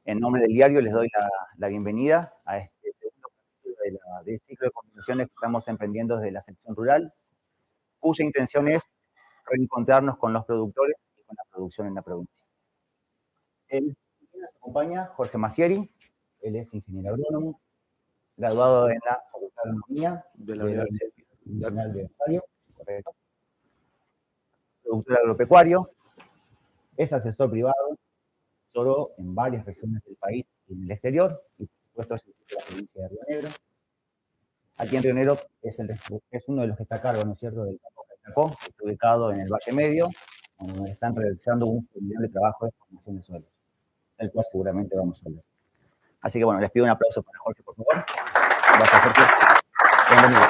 En nombre del diario les doy la bienvenida a este segundo capítulo del ciclo de conversaciones que estamos emprendiendo desde la sección rural, cuya intención es reencontrarnos con los productores y con la producción en la provincia. Nos acompaña Jorge Massieri, él es ingeniero agrónomo, graduado en la Facultad de Agronomía de la Universidad Nacional de Rosario, correcto. Productor agropecuario, es asesor privado, asesoró en varias regiones del país y en el exterior, y por supuesto es de la provincia de Río Negro. Aquí en Río Negro es uno de los que está a cargo, ¿no es cierto?, del campo Caitacó, que está ubicado en el Valle Medio, donde están realizando un formidable trabajo de formación de suelos, del cual seguramente vamos a hablar. Así que bueno, les pido un aplauso para Jorge, por favor. Gracias, Jorge. Bienvenido.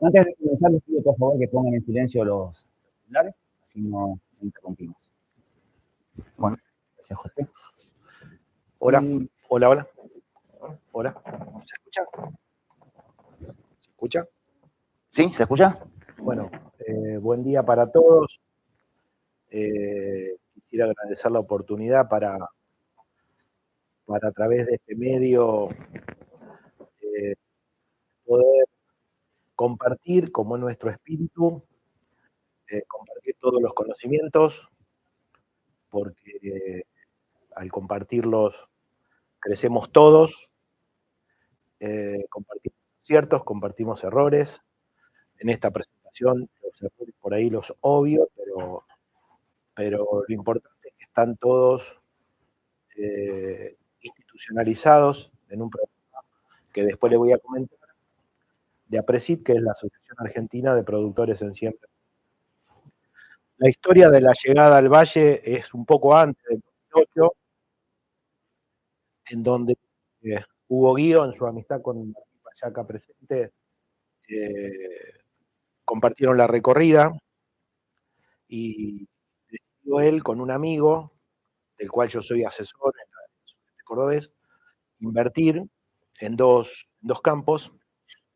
Antes de comenzar, les pido por favor que pongan en silencio los celulares, así no interrumpimos. Bueno, gracias, Jorge. Hola, sí. Hola. Hola. ¿Se escucha? ¿Se escucha? ¿Sí? ¿Se escucha? Bueno, buen día para todos. Quisiera agradecer la oportunidad para a través de este medio poder compartir, como es nuestro espíritu, compartir todos los conocimientos, porque al compartirlos crecemos todos, compartimos aciertos, compartimos errores. En esta presentación los errores por ahí los obvio, pero lo importante es que están todos institucionalizados en un programa que después le voy a comentar, de APRESID, que es la Asociación Argentina de Productores en Siembra. La historia de la llegada al Valle es un poco antes del 2008, en donde Hugo Guío, en su amistad con Martín Payaca presente, compartieron la recorrida y decidió él con un amigo, del cual yo soy asesor en el sudeste cordobés, invertir en dos campos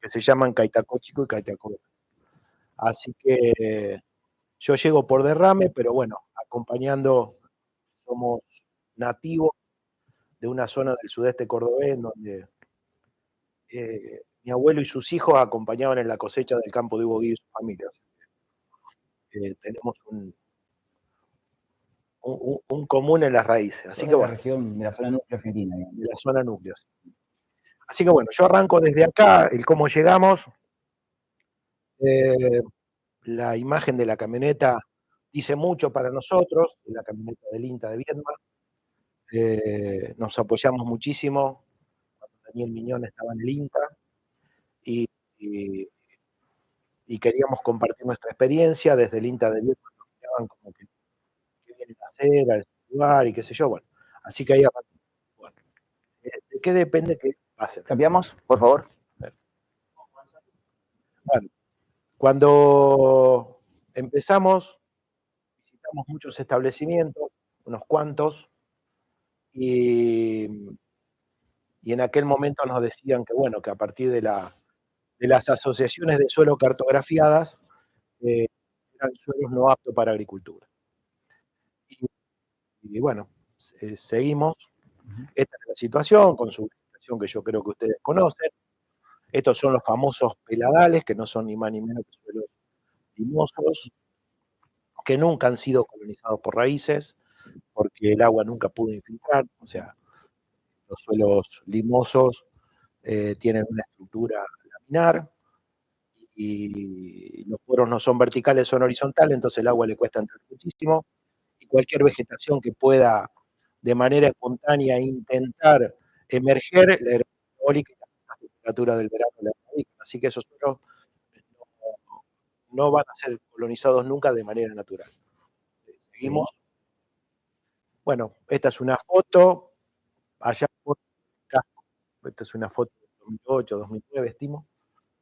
que se llaman Caitacó Chico y Caitacó Grande. Así que yo llego por derrame, pero bueno, acompañando, somos nativos de una zona del sudeste cordobés en donde mi abuelo y sus hijos acompañaban en la cosecha del campo de Hugo Guío y su familia. Tenemos un común en las raíces. Así que bueno, la región de la zona núcleo argentina. De la zona núcleo. Así que bueno, yo arranco desde acá, el cómo llegamos. La imagen de la camioneta dice mucho para nosotros, la camioneta del INTA de Viedma. Nos apoyamos muchísimo cuando Daniel Miñón estaba en el INTA y queríamos compartir nuestra experiencia. Desde el INTA de Viedma nos miraban como que qué vienen a hacer a ese lugar y qué sé yo. Bueno, así que ahí arrancamos. Bueno, ¿de qué depende que pasen? ¿Cambiamos, por favor? Bueno, cuando empezamos, visitamos muchos establecimientos, unos cuantos, y en aquel momento nos decían que, bueno, que a partir de las asociaciones de suelo cartografiadas, eran suelos no aptos para agricultura. Y bueno, seguimos. Esta es la situación, con su situación que yo creo que ustedes conocen. Estos son los famosos peladales, que no son ni más ni menos que suelos limosos, que nunca han sido colonizados por raíces, porque el agua nunca pudo infiltrar. O sea, los suelos limosos tienen una estructura laminar y los poros no son verticales, son horizontales, entonces el agua le cuesta entrar muchísimo, y cualquier vegetación que pueda de manera espontánea intentar emerger, la erosión eólica y la temperatura del verano la erradican. Así que esos suelos no van a ser colonizados nunca de manera natural. Seguimos. Bueno, esta es una foto, allá por el casco, esta es una foto de 2008, 2009, estimo,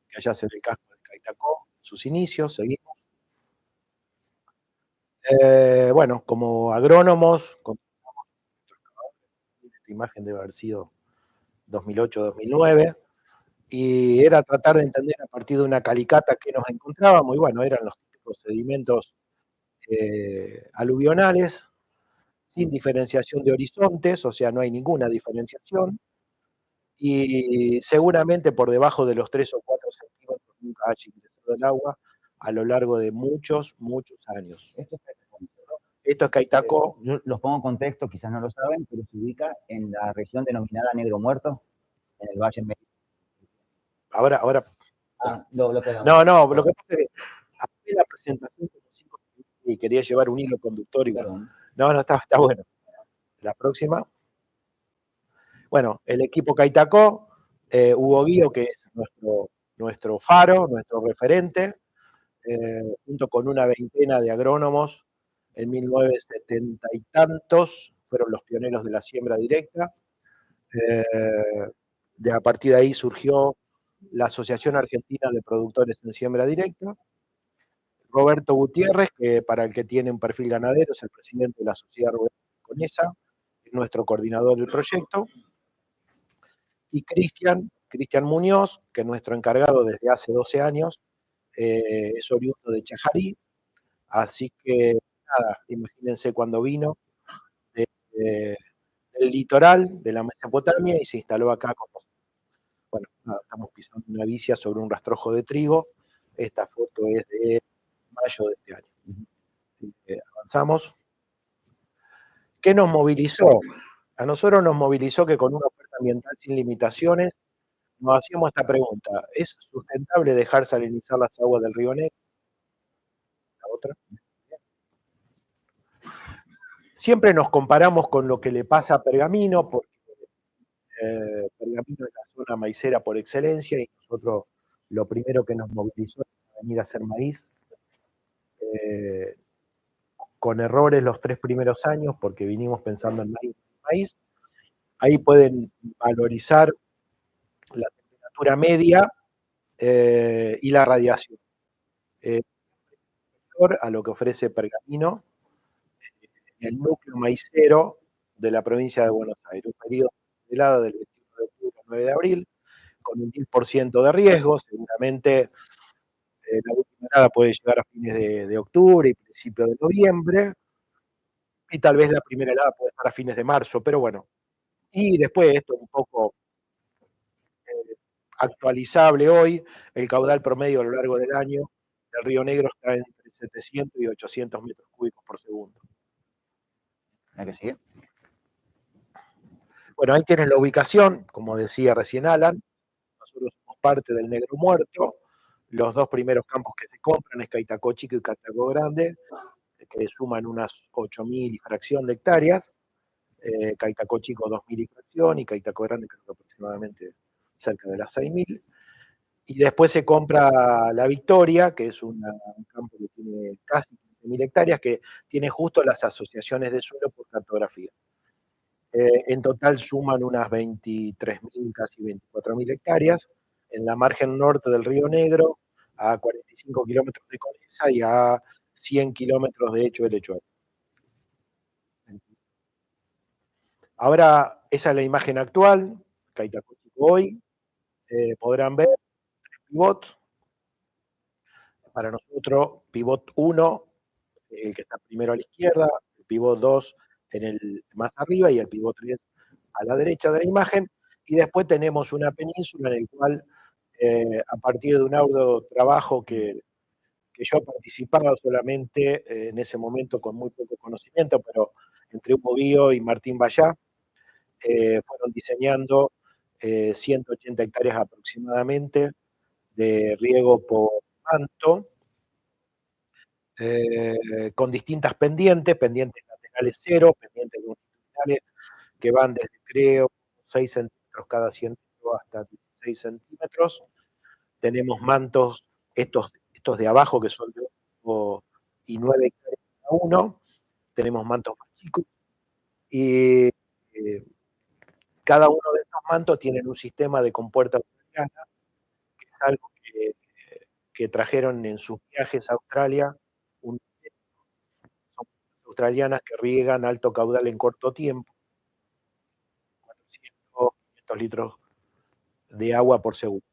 que allá se ve el casco de Caitacó, sus inicios, seguimos. Bueno, como agrónomos, esta imagen debe haber sido 2008, 2009, y era tratar de entender a partir de una calicata que nos encontrábamos, y bueno, eran los típicos sedimentos aluvionales. sin diferenciación de horizontes, o sea, no hay ninguna diferenciación, y seguramente por debajo de los 3 o 4 centímetros nunca haya ingresado el agua a lo largo de muchos, muchos años. Esto es Caitacó, ¿no? Esto es Caitacó. Yo los pongo en contexto, quizás no lo saben, pero se ubica en la región denominada Negro Muerto, en el Valle Medio. Ahora, Lo pegamos. no, lo que pasa es que hacé la presentación como 5 minutos y quería llevar un hilo conductor y bueno. No, está bueno. La próxima. Bueno, el equipo Caitacó, Hugo Guío, que es nuestro faro, nuestro referente, junto con una veintena de agrónomos en 1970 y tantos, fueron los pioneros de la siembra directa. A partir de ahí surgió la Asociación Argentina de Productores en Siembra Directa. Roberto Gutiérrez, que para el que tiene un perfil ganadero, es el presidente de la sociedad Conesa, es nuestro coordinador del proyecto. Y Cristian Muñoz, que es nuestro encargado desde hace 12 años, es oriundo de Chajarí, así que nada, imagínense cuando vino del litoral de la Mesopotamia y se instaló acá con nosotros. Bueno, nada, estamos pisando una vicia sobre un rastrojo de trigo. Esta foto es de mayo de este año. Avanzamos. ¿Qué nos movilizó? A nosotros nos movilizó que con una oferta ambiental sin limitaciones nos hacíamos esta pregunta: ¿es sustentable dejar salinizar las aguas del río Negro? La otra. Siempre nos comparamos con lo que le pasa a Pergamino, porque Pergamino es la zona maicera por excelencia y nosotros lo primero que nos movilizó es venir a hacer maíz. Con errores los 3 primeros años, porque vinimos pensando en maíz. Ahí pueden valorizar la temperatura media y la radiación. A lo que ofrece Pergamino, el núcleo maicero de la provincia de Buenos Aires, un periodo de helada del 21 de octubre al 9 de abril, con un 10% de riesgo, seguramente la última helada puede llegar a fines de octubre y principios de noviembre, y tal vez la primera helada puede estar a fines de marzo, pero bueno. Y después esto un poco actualizable hoy, el caudal promedio a lo largo del año del Río Negro está entre 700 y 800 metros cúbicos por segundo. ¿La que sigue? Bueno, ahí tienen la ubicación, como decía recién Alan, nosotros somos parte del Negro Muerto, los 2 primeros campos que se compran es Caitacó Chico y Caitacó Grande, que suman unas 8.000 y fracción de hectáreas, Caitacó Chico 2.000 y fracción, y Caitacó Grande creo que aproximadamente cerca de las 6.000. Y después se compra La Victoria, que es un campo que tiene casi 15.000 hectáreas, que tiene justo las asociaciones de suelo por cartografía. En total suman unas 23.000, casi 24.000 hectáreas, en la margen norte del Río Negro, a 45 kilómetros de Conesa y a 100 kilómetros de Hecho del Hecho. Ahora, esa es la imagen actual, Caitacó Chico hoy. Podrán ver 3 pivots. Para nosotros, pivot 1, el que está primero a la izquierda, el pivot 2 más arriba y el pivot 3 a la derecha de la imagen. Y después tenemos una península en la cual, a partir de un arduo trabajo que yo participaba solamente en ese momento con muy poco conocimiento, pero entre Hugo Guío y Martín Bayá, fueron diseñando 180 hectáreas aproximadamente de riego por manto, con distintas pendientes laterales 0, pendientes longitudinales que van desde, creo, 6 centímetros cada 100 metros hasta 16 centímetros. Tenemos mantos, estos de abajo, que son de 8 y 9 hectáreas cada uno. Tenemos mantos más chicos. Y cada uno de estos mantos tienen un sistema de compuerta australiana, que es algo que trajeron en sus viajes a Australia. Son australianas que riegan alto caudal en corto tiempo, 400, 500 litros de agua por segundo.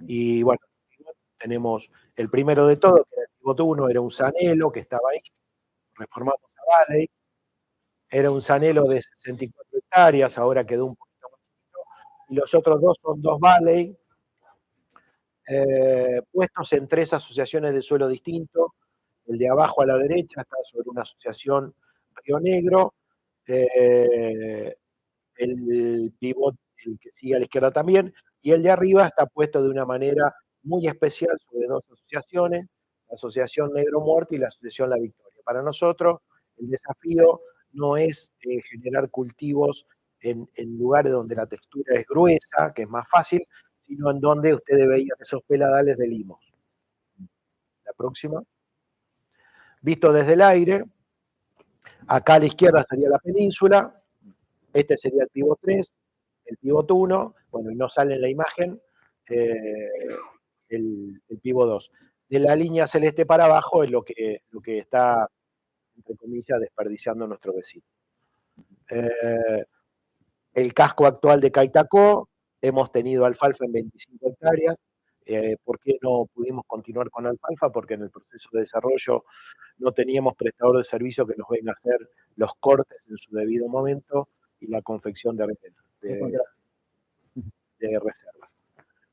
Y bueno, tenemos el primero de todo, que era el pivot 1, era un Sanelo que estaba ahí, reformamos a Valley, Era un Sanelo de 64 hectáreas, ahora quedó un poquito más chiquito, y los otros dos son dos Valley, puestos en 3 asociaciones de suelo distintos. El de abajo a la derecha está sobre una asociación Río Negro, el pivot, el que sigue a la izquierda también, y el de arriba está puesto de una manera muy especial sobre dos asociaciones, la Asociación Negro Muerto y la Asociación La Victoria. Para nosotros, el desafío no es generar cultivos en lugares donde la textura es gruesa, que es más fácil, sino en donde ustedes veían esos peladales de limos. La próxima. Visto desde el aire, acá a la izquierda estaría la península, este sería el pivot 3, el pivot 1, bueno, y no sale en la imagen eh, el pivot 2. De la línea celeste para abajo es lo que está, entre comillas, desperdiciando nuestro vecino. El casco actual de Caitacó, hemos tenido alfalfa en 25 hectáreas. ¿Por qué no pudimos continuar con alfalfa? Porque en el proceso de desarrollo no teníamos prestador de servicio que nos venga a hacer los cortes en su debido momento y la confección de reservas.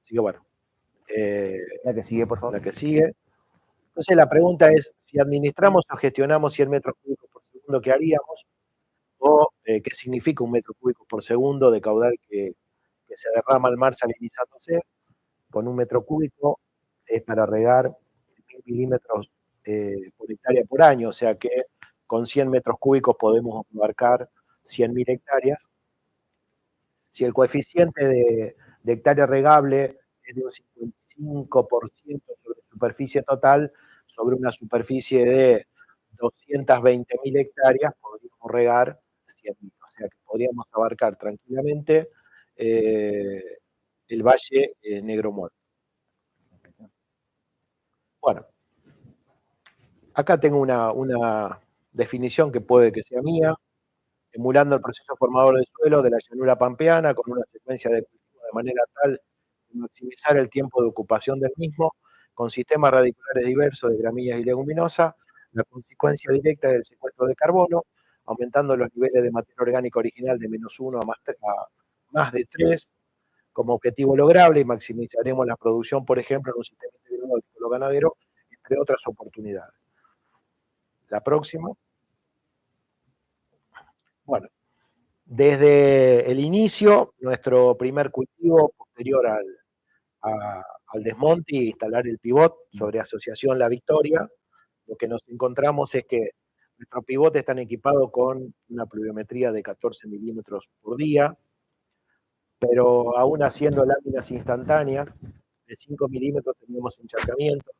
Así que bueno. La que sigue, por favor. La que sigue. Entonces la pregunta es, si administramos o gestionamos 100 metros cúbicos por segundo, ¿qué haríamos? O qué significa 1 metro cúbico por segundo de caudal que se derrama al mar salinizándose. Con 1 metro cúbico es para regar 1000 milímetros por hectárea por año, o sea que con 100 metros cúbicos podemos abarcar 100.000 hectáreas. Si el coeficiente de hectárea regable es de un 55% sobre superficie total, sobre una superficie de 220.000 hectáreas, podríamos regar 100.000. O sea que podríamos abarcar tranquilamente el Valle Negro Muerto. Bueno, acá tengo una definición que puede que sea mía, emulando el proceso formador del suelo de la llanura pampeana con una secuencia de cultivos de manera tal de maximizar el tiempo de ocupación del mismo, con sistemas radiculares diversos de gramíneas y leguminosas, la consecuencia directa del secuestro de carbono, aumentando los niveles de materia orgánica original de -1 a más de 3, como objetivo lograble, y maximizaremos la producción, por ejemplo, en un sistema integrado agrícola ganadero, entre otras oportunidades. La próxima. Bueno, desde el inicio, nuestro primer cultivo, posterior al desmonte y instalar el pivot sobre asociación La Victoria, lo que nos encontramos es que nuestros pivotes están equipados con una pluviometría de 14 milímetros por día, pero aún haciendo láminas instantáneas de 5 milímetros teníamos encharcamientos.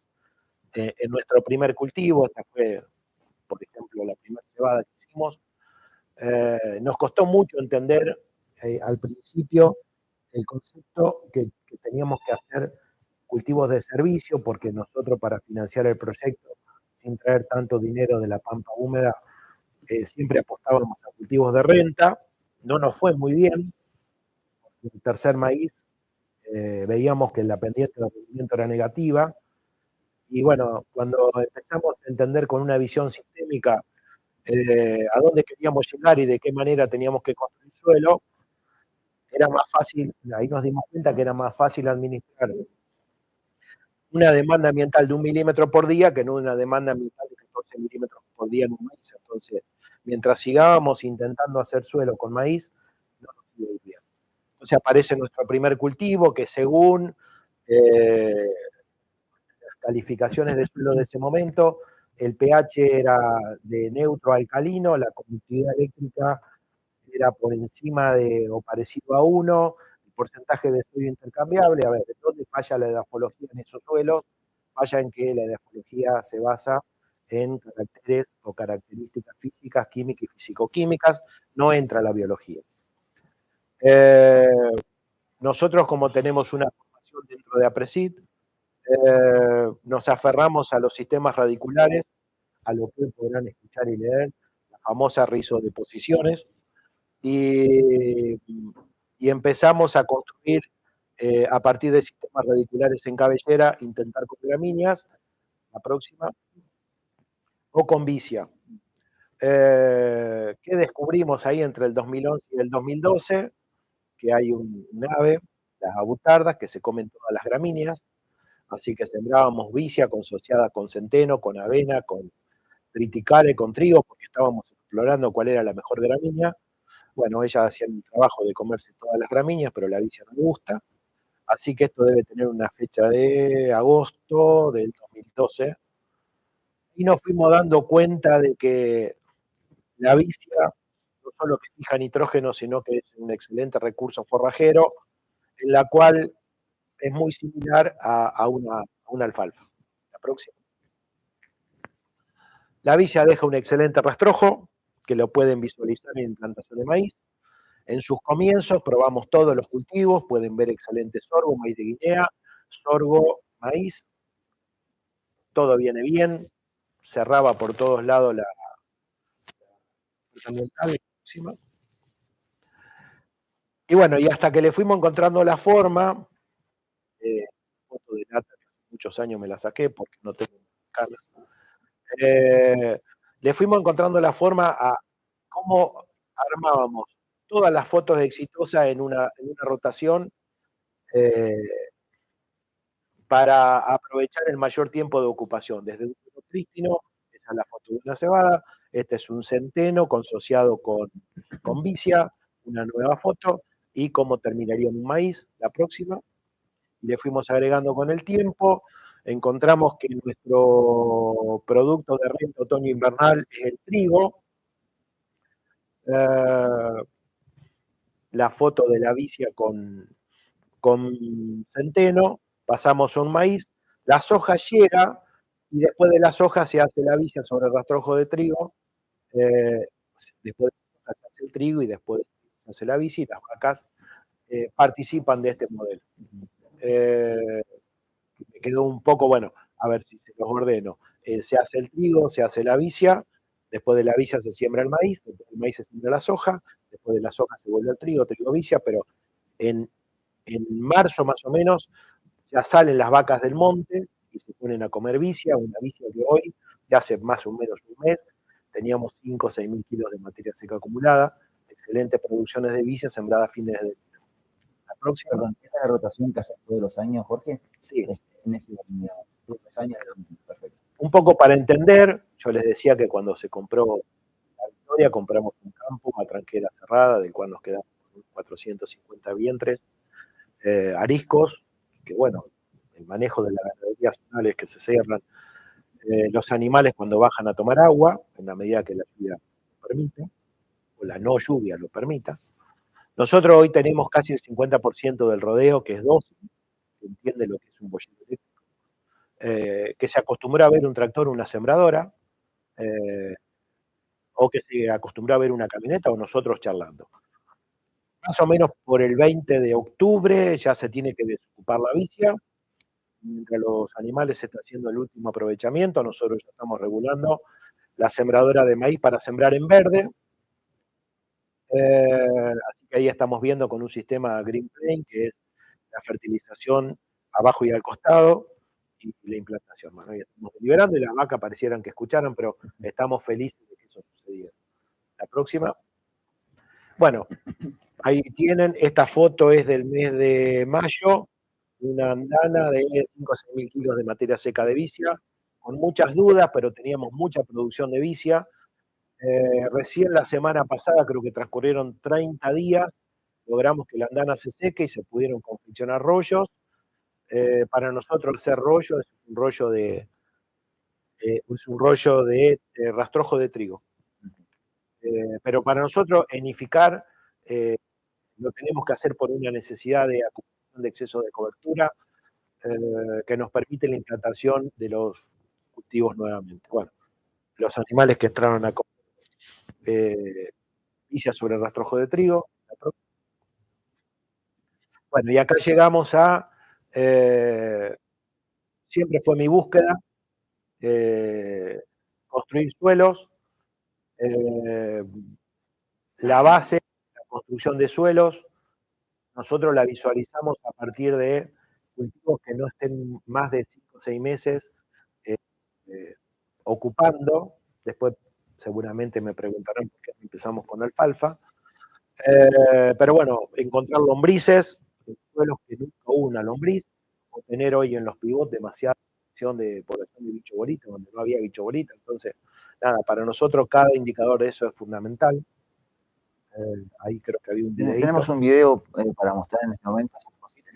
En nuestro primer cultivo, esta fue, por ejemplo, la primera cebada que hicimos, nos costó mucho entender al principio el concepto que teníamos que hacer cultivos de servicio, porque nosotros para financiar el proyecto, sin traer tanto dinero de la pampa húmeda, siempre apostábamos a cultivos de renta. No nos fue muy bien. El tercer maíz veíamos que la pendiente de rendimiento era negativa. Y bueno, cuando empezamos a entender con una visión sistémica a dónde queríamos llegar y de qué manera teníamos que construir suelo, era más fácil, ahí nos dimos cuenta que era más fácil administrar una demanda ambiental de 1 milímetro por día que no una demanda ambiental de 14 milímetros por día en un maíz. Entonces, mientras sigamos intentando hacer suelo con maíz, no nos iba a ir bien. Entonces aparece nuestro primer cultivo que según las calificaciones de suelo de ese momento, el pH era de neutro a alcalino, la conductividad eléctrica era por encima de o parecido a 1, el porcentaje de sodio intercambiable. A ver, ¿dónde falla la edafología en esos suelos? Falla en que la edafología se basa en caracteres o características físicas, químicas y fisicoquímicas, no entra la biología. Nosotros, como tenemos una formación dentro de APRESID, nos aferramos a los sistemas radiculares, a lo que podrán escuchar y leer, la famosa rizodeposiciones, y empezamos a construir a partir de sistemas radiculares en cabellera, intentar con gramíneas, la próxima, o con vicia. ¿Qué descubrimos ahí entre el 2011 y el 2012? Que hay un ave, las abutardas, que se comen todas las gramíneas, así que sembrábamos vicia asociada con centeno, con avena, con triticale, con trigo, porque estábamos explorando cuál era la mejor gramínea. Bueno, ellas hacían el trabajo de comerse todas las gramíneas, pero la vicia no le gusta, así que esto debe tener una fecha de agosto del 2012, y nos fuimos dando cuenta de que la vicia no solo que fija nitrógeno, sino que es un excelente recurso forrajero, en la cual es muy similar a una alfalfa. La próxima. La vicia deja un excelente rastrojo, que lo pueden visualizar en plantación de maíz. En sus comienzos probamos todos los cultivos, pueden ver excelente sorgo, maíz de Guinea, sorgo, maíz, todo viene bien, cerraba por todos lados la ambiental. Y bueno, y hasta que le fuimos encontrando la forma, foto de lata que hace muchos años me la saqué porque no tengo cámara, le fuimos encontrando la forma a cómo armábamos todas las fotos exitosas en una rotación, eh, para aprovechar el mayor tiempo de ocupación. Desde un suelo prístino, esa es la foto de una cebada, este es un centeno asociado con vicia, una nueva foto, y cómo terminaría en un maíz, la próxima. Le fuimos agregando con el tiempo, encontramos que nuestro producto de renta otoño-invernal es el trigo, eh, la foto de la vicia con centeno, pasamos a un maíz, la soja llega y después de la soja se hace la vicia sobre el rastrojo de trigo, después de la soja se hace el trigo y después se hace la vicia y las vacas participan de este modelo. Me quedó un poco, bueno, a ver si se los ordeno. Se hace el trigo, se hace la vicia, después de la vicia se siembra el maíz, después del maíz se siembra la soja, después de la soja se vuelve el trigo, trigo vicia, pero en, en marzo más o menos ya salen las vacas del monte y se ponen a comer vicia, una vicia que hoy, ya hace más o menos un mes, teníamos 5 o 6 mil kilos de materia seca acumulada, excelentes producciones de vicia sembradas a fines de enero. La próxima. Perdón, ¿esa es la rotación que haces todos los años, Jorge? Sí. En ese todos los años. Perfecto. Un poco para entender, yo les decía que cuando se compró la Victoria, compramos un campo, una tranquera cerrada, del cual nos quedan 450 vientres, ariscos, que bueno, el manejo de la ganadería zonal es que se cierran, los animales cuando bajan a tomar agua, en la medida que la lluvia lo permite, o la no lluvia lo permita. Nosotros hoy tenemos casi el 50% del rodeo, que es dócil, que entiende lo que es un bollito eléctrico, que se acostumbra a ver un tractor o una sembradora, o que se acostumbró a ver una camioneta o nosotros charlando. Más o menos por el 20 de octubre ya se tiene que desocupar la vicia, mientras los animales se está haciendo el último aprovechamiento, nosotros ya estamos regulando la sembradora de maíz para sembrar en verde, así que ahí estamos viendo con un sistema Green Plain, que es la fertilización abajo y al costado, y la implantación. Bueno, ahí estamos deliberando y las vacas parecieran que escucharan, pero estamos felices de que eso sucediera. La próxima. Bueno, ahí tienen, esta foto es del mes de mayo, una andana de 5 o 6 mil kilos de materia seca de vicia, con muchas dudas, pero teníamos mucha producción de vicia. Recién la semana pasada, creo que transcurrieron 30 días, logramos que la andana se seque y se pudieron confeccionar rollos. Para nosotros hacer rollo es un rollo de rastrojo de trigo. Pero para nosotros enificar lo tenemos que hacer por una necesidad de acumulación de exceso de cobertura que nos permite la implantación de los cultivos nuevamente. Bueno, los animales que entraron a comer vicia sobre el rastrojo de trigo. Bueno, y acá llegamos a, siempre fue mi búsqueda, construir suelos, la base, la construcción de suelos, nosotros la visualizamos a partir de cultivos que no estén más de 5 o 6 meses eh, ocupando, después seguramente me preguntarán por qué empezamos con alfalfa. Pero bueno, encontrar lombrices, en suelos que nunca hubo una lombriz, o tener hoy en los pivots demasiada población de bicho bolita, donde no había bicho bolita. Entonces, nada, para nosotros cada indicador de eso es fundamental. Ahí creo que había un videito. Tenemos un video para mostrar en este momento, si es posible.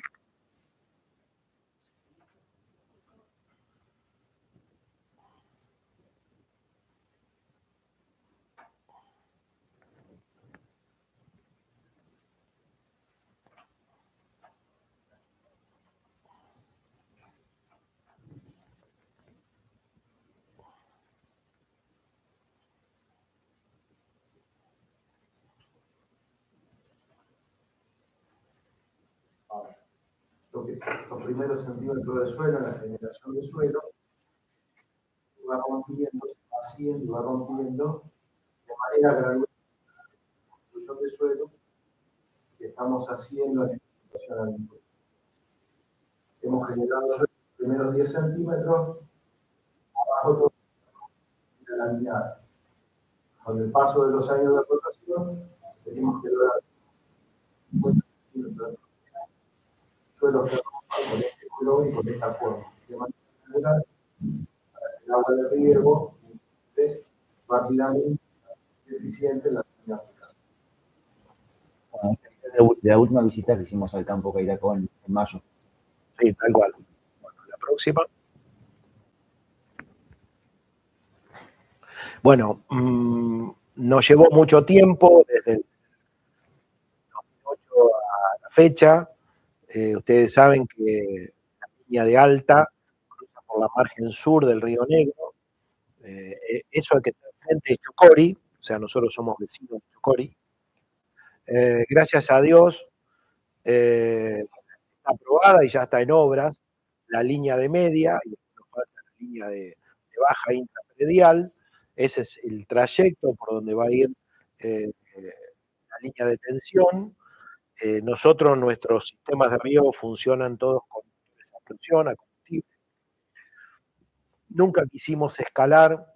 Los primeros centímetros del suelo, la generación de suelo, va rompiendo, se va haciendo y va rompiendo de manera gradual la construcción de suelo que estamos haciendo en esta situación agrícola. Hemos generado los primeros 10 centímetros, abajo todo la línea. Con el paso de los años de rotación, tenemos que lograr 50 centímetros de suelos que rompan con este color y con esta forma, de manera general, para que el agua de riego esté rápidamente y eficiente en la línea aplicada. Bueno, de la última visita que hicimos al campo Cairacó en mayo. Sí, tal cual. Bueno, la próxima. Bueno, nos llevó mucho tiempo desde el 2008 a la fecha. Ustedes saben que la línea de Alta cruza por la margen sur del Río Negro. Eso hay que tener frente a Chocori, o sea, nosotros somos vecinos de Chocori. Gracias a Dios, está aprobada y ya está en obras la línea de media y nos falta la línea de baja intrapredial. Ese es el trayecto por donde va a ir la línea de tensión. Nosotros, nuestros sistemas de riego funcionan todos con motores a presión, a combustible. Nunca quisimos escalar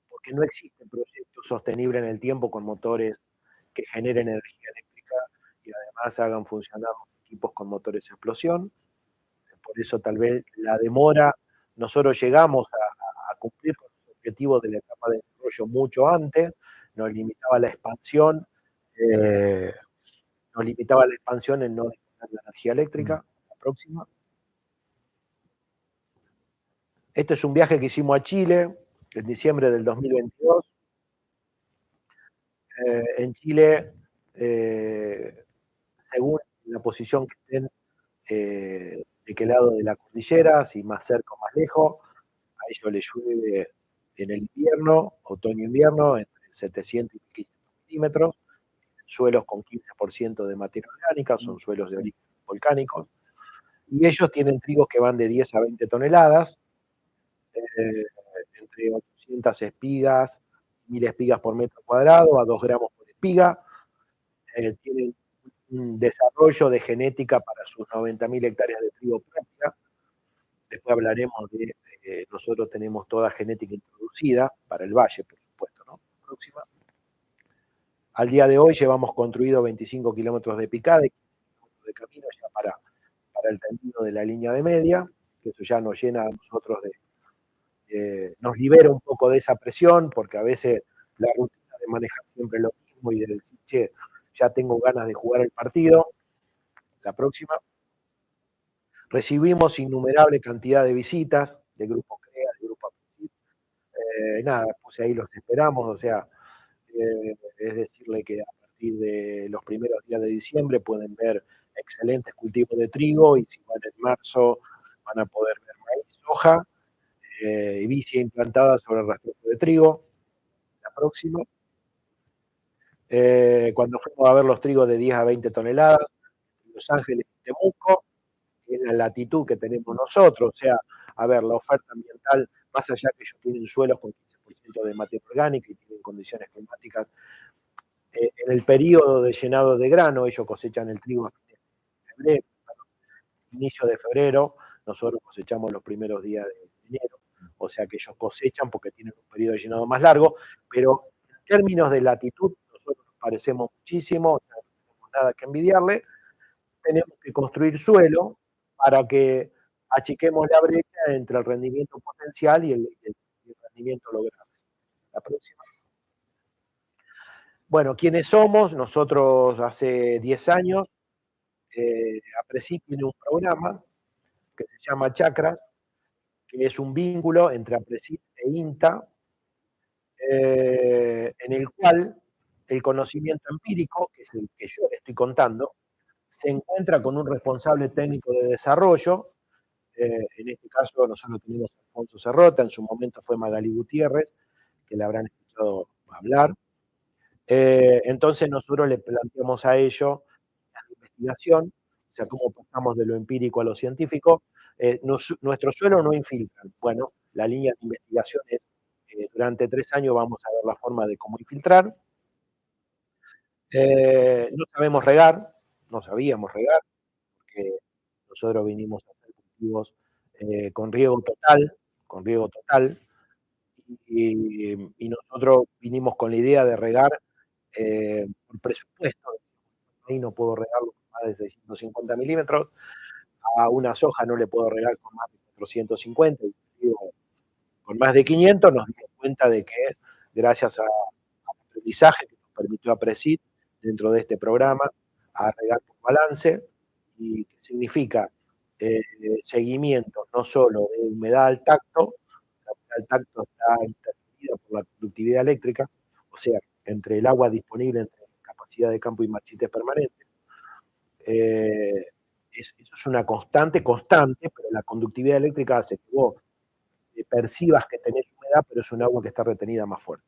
porque no existe proyecto sostenible en el tiempo con motores que generen energía eléctrica y además hagan funcionar los equipos con motores a explosión. Por eso tal vez la demora, nosotros llegamos a cumplir con los objetivos de la etapa de desarrollo mucho antes, nos limitaba la expansión en no disponer de energía eléctrica. La próxima. Este es un viaje que hicimos a Chile en diciembre del 2022. En Chile, según la posición que estén, de qué lado de la cordillera, si más cerca o más lejos, a ellos les llueve en el invierno, otoño-invierno, entre 700 y 500 milímetros, suelos con 15% de materia orgánica, son suelos de origen volcánicos, y ellos tienen trigos que van de 10 a 20 toneladas, entre 800 espigas, 1000 espigas por metro cuadrado, a 2 gramos por espiga. Tienen un desarrollo de genética para sus 90.000 hectáreas de trigo propia. Después hablaremos de, nosotros tenemos toda genética introducida para el valle, por supuesto, ¿no? Próxima. Al día de hoy llevamos construido 25 kilómetros de picada y 15 kilómetros de camino ya para el tendido de la línea de media, que eso ya nos llena a nosotros nos libera un poco de esa presión, porque a veces la rutina de manejar siempre lo mismo y de decir, che, ya tengo ganas de jugar el partido. La próxima. Recibimos innumerable cantidad de visitas de Grupo CREA, de Grupo APCIP. Nada, puse ahí los esperamos, o sea, es decirle que a partir de los primeros días de diciembre pueden ver excelentes cultivos de trigo y si van en marzo van a poder ver maíz, soja y vicia implantada sobre el rastro de trigo. La próxima. Cuando fuimos a ver los trigos de 10 a 20 toneladas, Los Ángeles y Temuco, que es la latitud que tenemos nosotros, o sea, a ver, la oferta ambiental, más allá que ellos tienen suelos con 15% de materia orgánica y tienen condiciones climáticas, en el periodo de llenado de grano, ellos cosechan el trigo a inicio de febrero, nosotros cosechamos los primeros días de enero. o sea que ellos cosechan porque tienen un periodo de llenado más largo, pero en términos de latitud nosotros nos parecemos muchísimo, o sea, no tenemos nada que envidiarle. Tenemos que construir suelo para que achiquemos la brecha entre el rendimiento potencial y el rendimiento logrado. La próxima. Bueno, ¿quiénes somos? Nosotros hace 10 años, APRESID tiene un programa que se llama Chakras, que es un vínculo entre APRESID e INTA, en el cual el conocimiento empírico, que es el que yo le estoy contando, se encuentra con un responsable técnico de desarrollo. En este caso nosotros tenemos a Alfonso Serrota, en su momento fue Magali Gutiérrez, que le habrán escuchado hablar. Entonces nosotros le planteamos a ellos la investigación, o sea, cómo pasamos de lo empírico a lo científico. Nuestro suelo no infiltran. Bueno, la línea de investigación es, durante 3 años vamos a ver la forma de cómo infiltrar. No sabemos regar, no sabíamos regar, porque nosotros vinimos a hacer cultivos con riego total, y nosotros vinimos con la idea de regar por presupuesto. Ahí no puedo regarlo con más de 650 milímetros, a una soja no le puedo regar con más de 450, y con más de 500. Nos dimos cuenta de que gracias al aprendizaje que nos permitió APRESID dentro de este programa, a regar por balance, y que significa seguimiento no solo de humedad al tacto. La humedad al tacto está interferida por la conductividad eléctrica, o sea, entre el agua disponible, entre capacidad de campo y marchites permanentes. Eso es una constante, pero la conductividad eléctrica hace que vos percibas que tenés humedad, pero es un agua que está retenida más fuerte.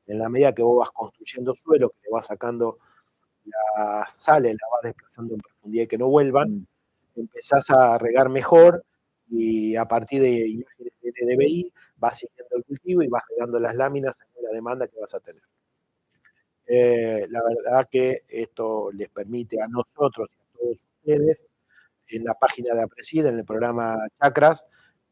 En la medida que vos vas construyendo suelo, que le vas sacando las sales, la vas desplazando en profundidad y que no vuelvan, empezás a regar mejor, y a partir de imágenes de DBI vas siguiendo el cultivo y vas regando las láminas según la demanda que vas a tener. La verdad que esto les permite a nosotros y a todos ustedes, en la página de APRESID, en el programa Chakras,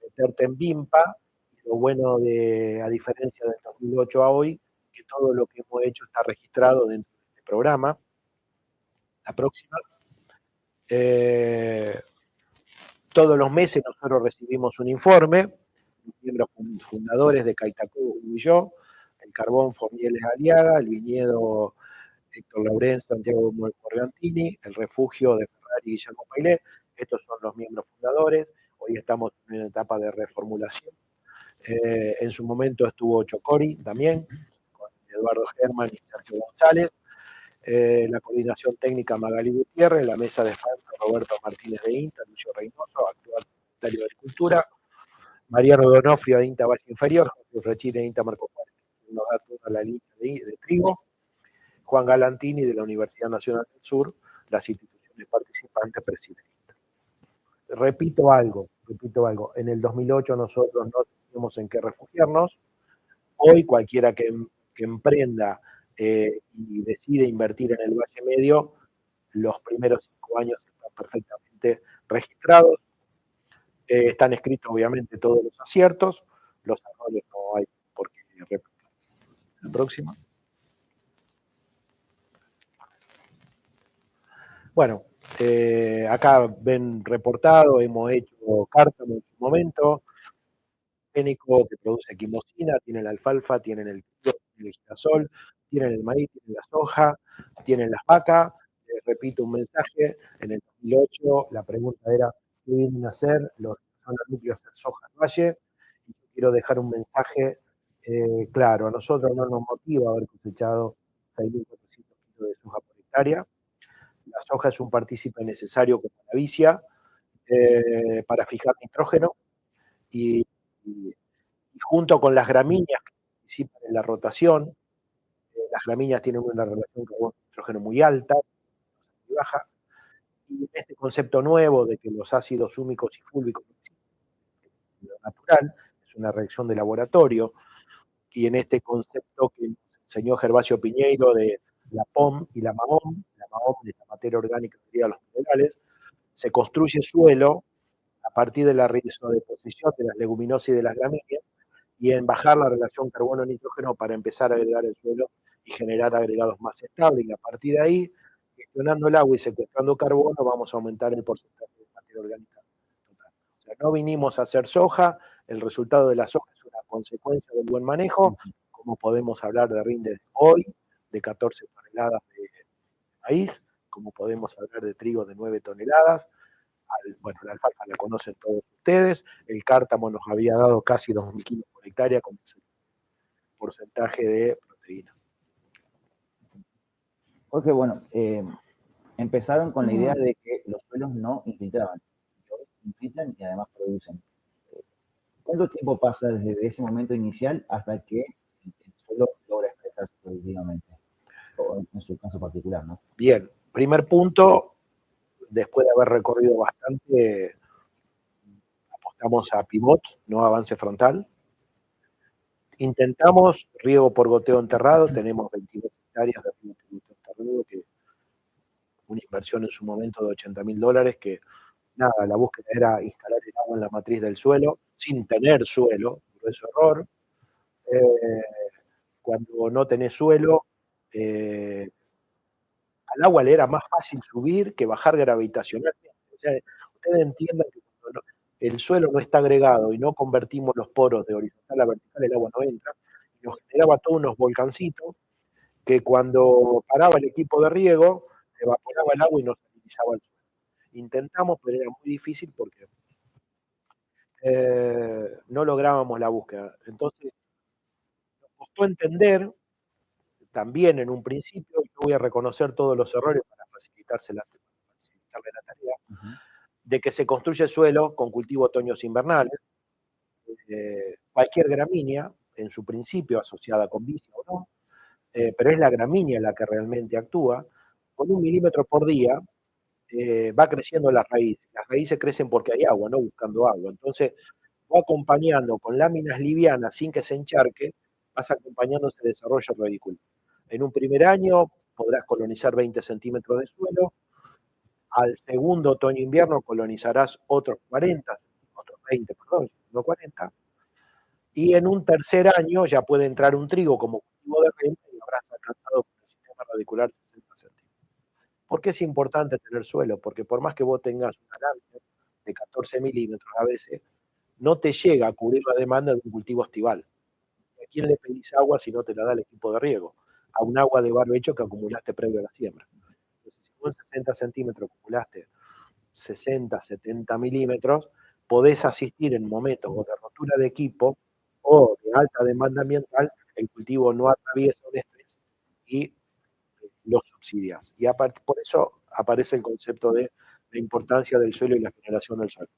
meterte en BIMPA. Lo bueno a diferencia del 2008 a hoy, que todo lo que hemos hecho está registrado dentro de este programa. La próxima. Todos los meses nosotros recibimos un informe, los miembros fundadores de Caitacú y yo, el carbón Formieles Aliaga, el viñedo Héctor Laurenz, Santiago Morgantini, el refugio de Ferrari Guillermo Pailé. Estos son los miembros fundadores. Hoy estamos en una etapa de reformulación. En su momento estuvo Chocori también, con Eduardo Germán y Sergio González. La coordinación técnica Magali Gutiérrez, la mesa de expertos Roberto Martínez de INTA, Lucio Reynoso, actual secretario de Agricultura, Mariano Donofrio de INTA Valle Inferior, Jorge Frechini de INTA Marco Juárez, que nos da toda la línea de trigo, Juan Galantini de la Universidad Nacional del Sur, las instituciones participantes presidentes. Repito algo, en el 2008 nosotros no teníamos en qué refugiarnos. Hoy cualquiera que emprenda y decide invertir en el Valle Medio, los primeros 5 años están perfectamente registrados. Están escritos obviamente todos los aciertos, los errores no hay por qué replicar. La próxima. Bueno, acá ven reportado, hemos hecho cártamo en su momento, génico que produce quimosina, tienen la alfalfa, tienen el trigo, tienen el girasol, tienen el maíz, tienen la soja, tienen las vacas. Les repito un mensaje, en el 2008 la pregunta era ¿qué vienen a hacer los núcleos de soja en Valle? Y yo quiero dejar un mensaje claro. A nosotros no nos motiva haber cosechado 6.400 kilos de soja por hectárea. La soja es un partícipe necesario como la vicia para fijar nitrógeno, y junto con las gramíneas que participan en la rotación. Las gramíneas tienen una relación carbono-nitrógeno muy alta, muy baja, y en este concepto nuevo de que los ácidos húmicos y fúlvicos es natural, es una reacción de laboratorio, y en este concepto que enseñó Gervasio Piñeiro de la POM y la MAOM es la materia orgánica que crea los minerales, se construye suelo a partir de la rizodeposición de las leguminosas y de las gramíneas, y en bajar la relación carbono-nitrógeno para empezar a agregar el suelo y generar agregados más estables. Y a partir de ahí, gestionando el agua y secuestrando carbono, vamos a aumentar el porcentaje de materia orgánica total. O sea, no vinimos a hacer soja, el resultado de la soja es una consecuencia del buen manejo, como podemos hablar de rinde hoy, de 14 toneladas de maíz, como podemos hablar de trigo de 9 toneladas. Bueno, la alfalfa la conocen todos ustedes, el cártamo nos había dado casi 2.000 kilos por hectárea con ese porcentaje de proteína. Jorge, bueno, empezaron con la idea de que los suelos no infiltraban. Hoy infiltran y además producen. ¿Cuánto tiempo pasa desde ese momento inicial hasta que el suelo logra expresarse productivamente? O en su caso particular, ¿no? Bien, primer punto, después de haber recorrido bastante, apostamos a pivot, no avance frontal. Intentamos riego por goteo enterrado, tenemos 22 hectáreas de riego por goteo enterrado, que una inversión en su momento de $80.000, que nada, la búsqueda era instalar el agua en la matriz del suelo, sin tener suelo, grueso error. Cuando no tenés suelo, al agua le era más fácil subir que bajar gravitacionalmente. O sea, ustedes entiendan que cuando el suelo no está agregado y no convertimos los poros de horizontal a vertical, el agua no entra, y nos generaba todos unos volcancitos que cuando paraba el equipo de riego, se evaporaba el agua y no salinizaba el suelo. Intentamos, pero era muy difícil porque no lográbamos la búsqueda. Entonces, nos costó entender también en un principio, yo voy a reconocer todos los errores para facilitarle la tarea, de que se construye suelo con cultivo otoños invernales, cualquier gramínea, en su principio asociada con vicia o no, pero es la gramínea la que realmente actúa, con 1 milímetro por día va creciendo las raíces. Las raíces crecen porque hay agua, no buscando agua. Entonces, va acompañando con láminas livianas sin que se encharque, vas acompañando ese desarrollo radicular. En un primer año podrás colonizar 20 centímetros de suelo, al segundo otoño-invierno colonizarás otros 40, otros 20, perdón, no 40, y en un tercer año ya puede entrar un trigo como cultivo de renta y habrás alcanzado con el sistema radicular 60 centímetros. ¿Por qué es importante tener suelo? Porque por más que vos tengas una lámina de 14 milímetros a veces, no te llega a cubrir la demanda de un cultivo estival. ¿A quién le pedís agua si no te la da el equipo de riego? A un agua de barbecho que acumulaste previo a la siembra. Entonces, si vos en 60 centímetros acumulaste 60, 70 milímetros, podés asistir en momentos de rotura de equipo o de alta demanda ambiental, el cultivo no atraviesa un estrés y lo subsidias. Y por eso aparece el concepto de la importancia del suelo y la generación del suelo.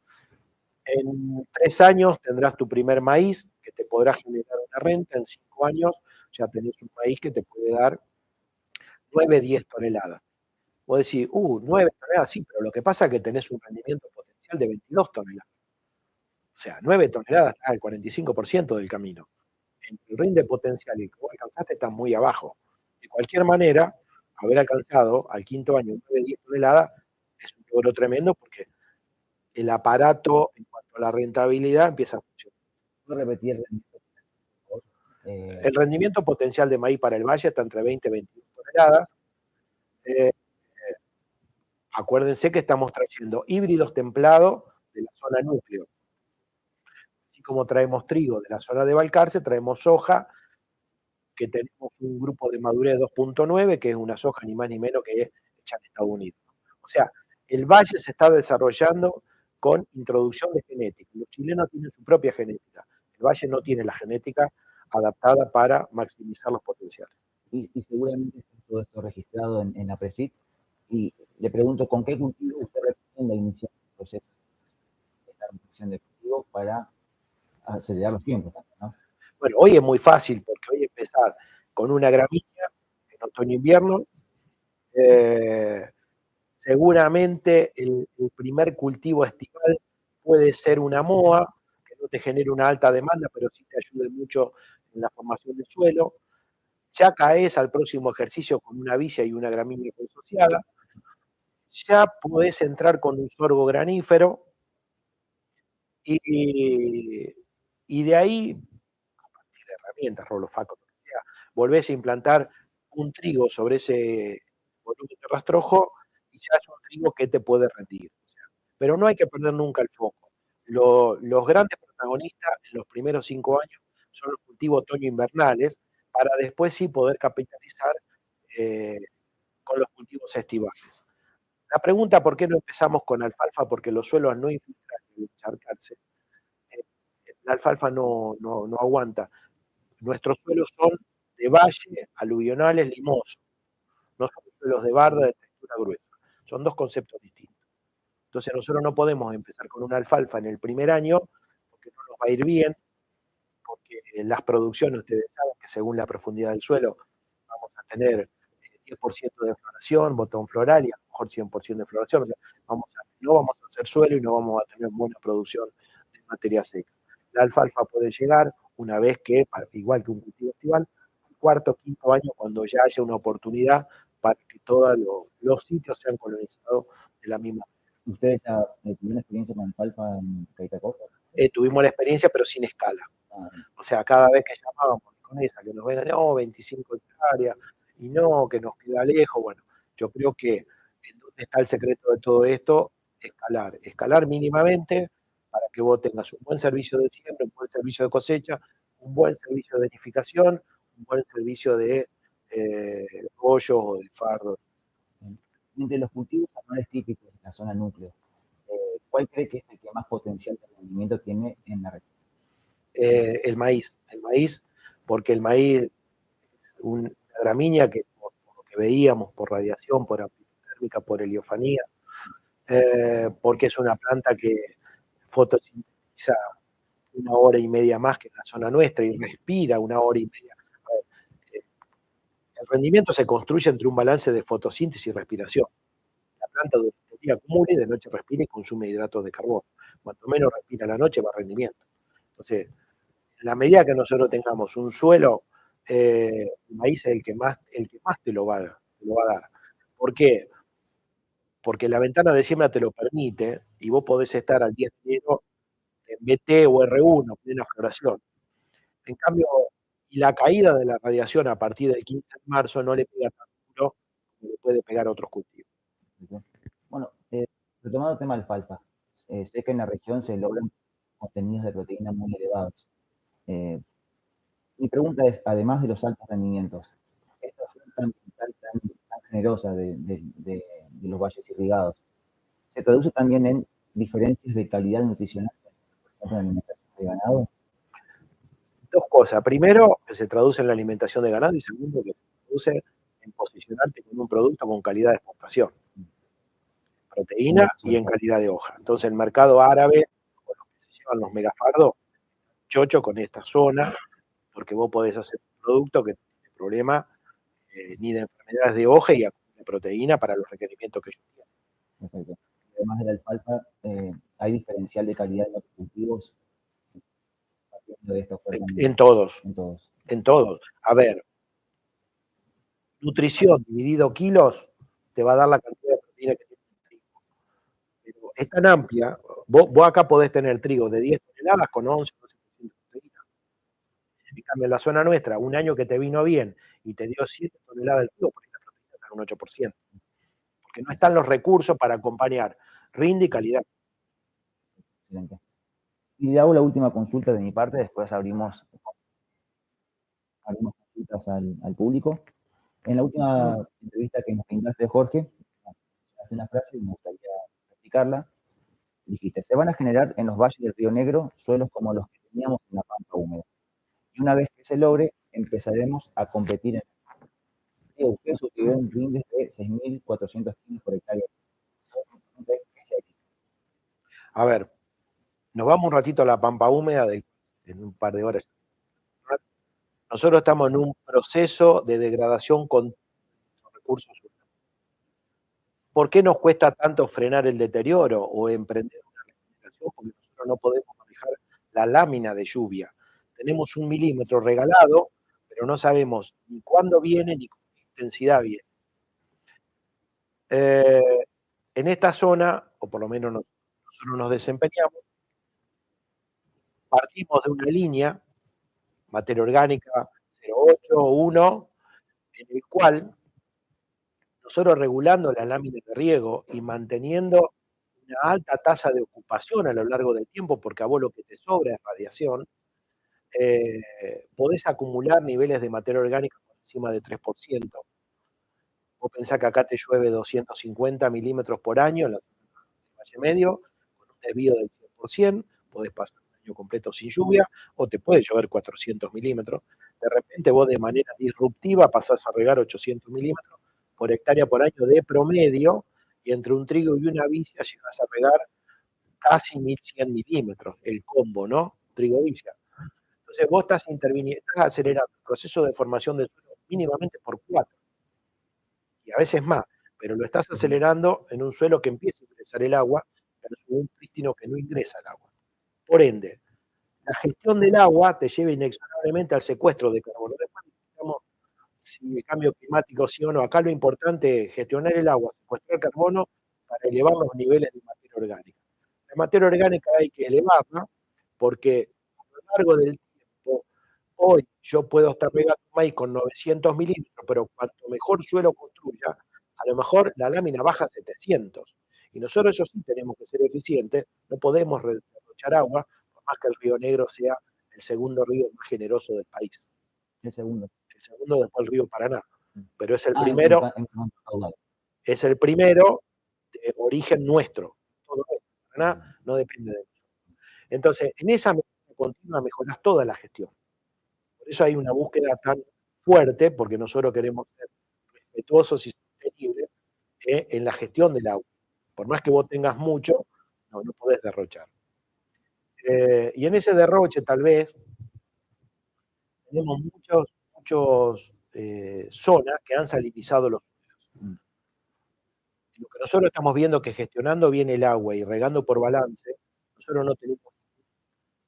En 3 años tendrás tu primer maíz que te podrá generar una renta, en 5 años ya tenés un maíz que te puede dar 9, 10 toneladas. Vos decís, 9 toneladas, sí, pero lo que pasa es que tenés un rendimiento potencial de 22 toneladas. O sea, 9 toneladas está al 45% del camino. El rinde potencial y que vos alcanzaste está muy abajo. De cualquier manera, haber alcanzado al quinto año 9, 10 toneladas es un logro tremendo porque el aparato en cuanto a la rentabilidad empieza a funcionar. ¿Puedo repetir? El rendimiento potencial de maíz para el valle está entre 20 y 21 toneladas. Acuérdense que estamos trayendo híbridos templados de la zona núcleo. Así como traemos trigo de la zona de Balcarce, traemos soja, que tenemos un grupo de madurez 2.9, que es una soja ni más ni menos que es hecha en Estados Unidos. O sea, el valle se está desarrollando con introducción de genética. Los chilenos tienen su propia genética. El valle no tiene la genética adaptada para maximizar los potenciales. Y seguramente está todo esto registrado en APRESID. Y le pregunto, ¿con qué cultivo usted recomienda iniciar el proceso de esta rotación de cultivo para acelerar los tiempos también, ¿no? Bueno, hoy es muy fácil porque hoy empezar con una gramínea en otoño-invierno, seguramente el primer cultivo estival puede ser una moa, que no te genere una alta demanda, pero sí te ayude mucho en la formación del suelo. Ya caes al próximo ejercicio con una vicia y una gramínea consociada. Ya podés entrar con un sorgo granífero y de ahí herramientas, rolofacos, lo que sea, volvés a implantar un trigo sobre ese volumen de rastrojo y ya es un trigo que te puede rendir. O sea, pero no hay que perder nunca el foco. Los grandes protagonistas en los primeros 5 años son los cultivos otoño-invernales, para después sí poder capitalizar eh, con los cultivos estivales. La pregunta, ¿por qué no empezamos con alfalfa? Porque los suelos no infiltran y encharcarse. Eh, la alfalfa no aguanta. Nuestros suelos son de valle, aluvionales, limosos. No son suelos de barda de textura gruesa. Son dos conceptos distintos. Entonces nosotros no podemos empezar con una alfalfa en el primer año porque no nos va a ir bien, porque las producciones, ustedes saben que según la profundidad del suelo vamos a tener 10% de floración, botón floral y a lo mejor 100% de floración. O sea, no vamos a hacer suelo y no vamos a tener buena producción de materia seca. La alfalfa puede llegar una vez que, igual que un cultivo estival, al cuarto o quinto año, cuando ya haya una oportunidad para que todos los sitios sean colonizados de la misma manera. ¿Ustedes ya tuvieron experiencia con alfalfa en Caitacoca? Tuvimos la experiencia, pero sin escala. O sea, cada vez que llamábamos con esa, que nos vengan, no, 25 hectáreas, y no, que nos queda lejos. Bueno, yo creo que en dónde está el secreto de todo esto, escalar mínimamente para que vos tengas un buen servicio de siembra, un buen servicio de cosecha, un buen servicio de edificación, un buen servicio de rollos o de fardos. Entre los cultivos anuales típicos de la zona núcleo, ¿cuál cree que es el que más potencial de rendimiento tiene en la región? El maíz, porque el maíz es una gramínea que por lo que veíamos, por radiación, por amplitud térmica, por heliofanía, porque es una planta que fotosintetiza 1 hora y media más que en la zona nuestra y respira 1 hora y media. A ver, el rendimiento se construye entre un balance de fotosíntesis y respiración. La planta durante el día acumula y de noche respira y consume hidratos de carbono. Cuanto menos respira la noche, más rendimiento. Entonces, en la medida que nosotros tengamos un suelo, el maíz es el que más te lo va a dar. ¿Por qué? Porque la ventana de siembra te lo permite y vos podés estar al 10 de enero en BT o R1, plena floración. En cambio, y la caída de la radiación a partir del 15 de marzo no le pega tan duro como le puede pegar a otros cultivos. Bueno, retomando el tema alfalfa, sé que en la región se logran contenidos de proteína muy elevados. Mi pregunta es, además de los altos rendimientos, esta oferta tan generosa de los valles irrigados, ¿se traduce también en diferencias de calidad nutricional, por ejemplo, en la alimentación de ganado? Dos cosas. Primero, que se traduce en la alimentación de ganado y segundo, que se traduce en posicionarte con un producto con calidad de exportación. Proteína y en calidad de hoja. Entonces el mercado árabe, o los que se llevan los megafardos, chocho con esta zona, porque vos podés hacer un producto que no tiene problema ni de enfermedades de hoja y de proteína para los requerimientos que ellos tienen. Perfecto. Además de la alfalfa, ¿hay diferencial de calidad en los cultivos partiendo de esta oferta? En todos. En todos. En todos. A ver, nutrición dividido kilos te va a dar la cantidad de proteína que tiene el trigo. Pero es tan amplia, vos acá podés tener trigo de 10 toneladas con 11 o 12% de proteína. En cambio, en la zona nuestra, un año que te vino bien y te dio 7 toneladas de trigo, por ahí la proteína está en un 8%. Porque no están los recursos para acompañar rinde y calidad. Excelente. Y le hago la última consulta de mi parte, después abrimos consultas al público. En la última entrevista que nos brindaste, Jorge, hace una frase y me gustaría explicarla. Dijiste, se van a generar en los valles del Río Negro suelos como los que teníamos en la pampa húmeda. Y una vez que se logre, empezaremos a competir en el río. Ustedes obtuvieron rindes de 6.400 kilos por hectárea. A ver, nos vamos un ratito a la pampa húmeda en un par de horas. Nosotros estamos en un proceso de degradación con los recursos humanos. ¿Por qué nos cuesta tanto frenar el deterioro o emprender una recuperación? Porque nosotros no podemos manejar la lámina de lluvia. Tenemos 1 milímetro regalado, pero no sabemos ni cuándo viene ni con qué intensidad viene. En esta zona, o por lo menos nosotros nos desempeñamos, partimos de una línea materia orgánica 0,8, 1, en el cual nosotros regulando las láminas de riego y manteniendo una alta tasa de ocupación a lo largo del tiempo, porque a vos lo que te sobra es radiación, podés acumular niveles de materia orgánica por encima de 3%. Vos pensás que acá te llueve 250 milímetros por año en la Valle Medio, con un desvío del 100%, podés pasar un año completo sin lluvia, o te puede llover 400 milímetros. De repente vos de manera disruptiva pasás a regar 800 milímetros por hectárea por año de promedio, y entre un trigo y una vicia llegas a regar casi 1100 milímetros, el combo, ¿no? Trigo-vicia. Entonces vos estás acelerando el proceso de formación del suelo mínimamente por 4, y a veces más, pero lo estás acelerando en un suelo que empieza a ingresar el agua, pero es un prístino que no ingresa el agua. Por ende, la gestión del agua te lleva inexorablemente al secuestro de carbono. Después discutamos si el cambio climático sí o no. Acá lo importante es gestionar el agua, secuestrar carbono para elevar los niveles de materia orgánica. La materia orgánica hay que elevarla porque a lo largo del tiempo, hoy yo puedo estar regando maíz con 900 milímetros, pero cuanto mejor suelo construya, a lo mejor la lámina baja a 700. Y nosotros eso sí tenemos que ser eficientes, no podemos derrochar agua, por más que el Río Negro sea el segundo río más generoso del país. El segundo. El segundo después el río Paraná, pero es el Ah, primero, en cuanto a caudal. es el primero de origen nuestro. Todo esto, Paraná no depende de nosotros. Entonces, en esa medida continua mejorás toda la gestión. Por eso hay una búsqueda tan fuerte, porque nosotros queremos ser respetuosos y sostenibles en la gestión del agua. Por más que vos tengas mucho, no podés derrochar. Y en ese derroche tal vez tenemos muchos zonas que han salinizado los suelos. Lo que nosotros estamos viendo que gestionando bien el agua y regando por balance, nosotros no tenemos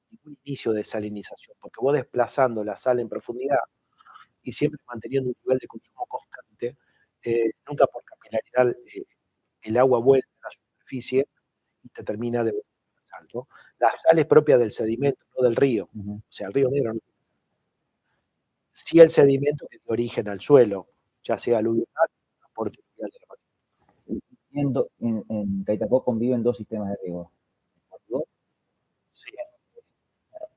ningún inicio de salinización, porque vos desplazando la sal en profundidad y siempre manteniendo un nivel de consumo constante, nunca por capilaridad el agua vuelve a la superficie y te termina de la sal, ¿no? La sal es propia del sedimento, no del río. O sea, el río Negro no tiene sal. Sí el sedimento que da origen al suelo, ya sea aluvional o transporte fluvial de la materia. En Caitapó conviven dos sistemas de riego. Sí.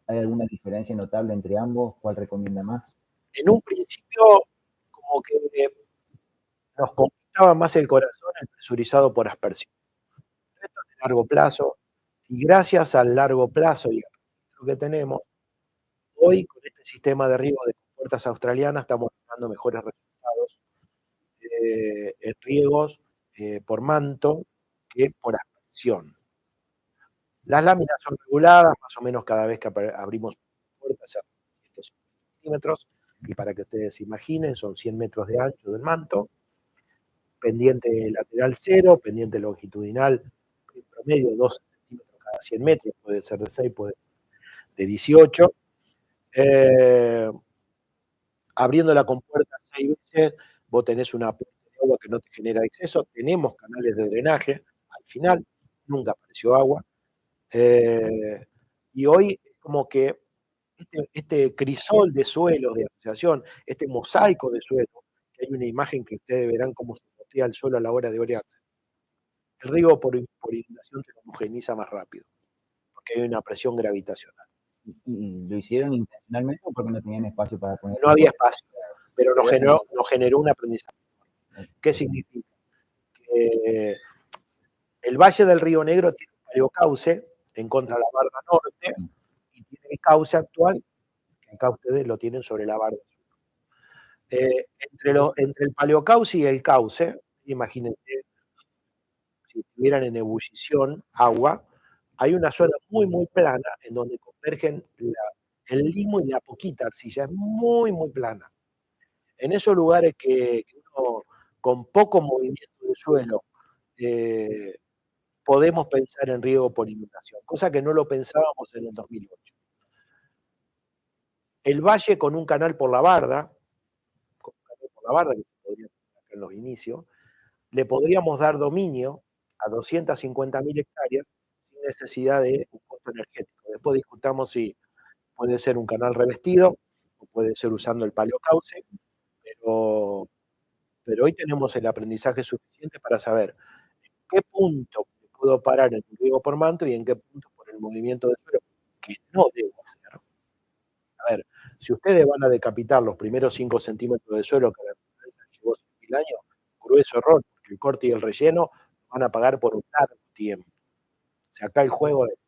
¿Hay alguna diferencia notable entre ambos? ¿Cuál recomienda más? En un principio, como que nos conquistaba más el corazón el presurizado por aspersión. Esto es de largo plazo, y gracias al largo plazo y al registro que tenemos, hoy con este sistema de riego de compuertas australianas estamos dando mejores resultados en riegos por manto que por aspersión. Las láminas son reguladas, más o menos cada vez que abrimos puertas, 150 centímetros, y para que ustedes imaginen, son 100 metros de ancho del manto, pendiente lateral 0, pendiente longitudinal en promedio 12 centímetros cada 100 metros, puede ser de 6, puede ser de 18. Abriendo la compuerta 6 veces, vos tenés una puerta de agua que no te genera exceso, tenemos canales de drenaje, al final nunca apareció agua, y hoy es como que este crisol de suelos de asociación, este mosaico de suelos, que hay una imagen que ustedes verán cómo se motea el suelo a la hora de orearse. El riego por inundación te lo homogeniza más rápido, porque hay una presión gravitacional. ¿Y lo hicieron intencionalmente o porque no tenían espacio para poner? No había espacio, pero nos generó un aprendizaje. ¿Qué significa? Que el Valle del Río Negro tiene un paleocauce en contra de la barda norte y tiene el cauce actual, que acá ustedes lo tienen sobre la barda sur. Entre el paleocauce y el cauce, imagínense, si estuvieran en ebullición agua, hay una zona muy plana en donde convergen el limo y la poquita arcilla, es muy plana. En esos lugares que uno con poco movimiento de suelo podemos pensar en riego por inundación, cosa que no lo pensábamos en el 2008. El valle con un canal por la barda, que se podría tener en los inicios, le podríamos dar dominio a 250.000 hectáreas sin necesidad de un costo energético. Después discutamos si puede ser un canal revestido, puede ser usando el paleocauce, pero hoy tenemos el aprendizaje suficiente para saber en qué punto puedo parar en un riego por manto y en qué punto por el movimiento del suelo, que no debo hacer. A ver, si ustedes van a decapitar los primeros 5 centímetros de suelo que la naturaleza llevó 100.000 años, grueso error, porque el corte y el relleno lo van a pagar por un largo tiempo. O sea, acá el juego es,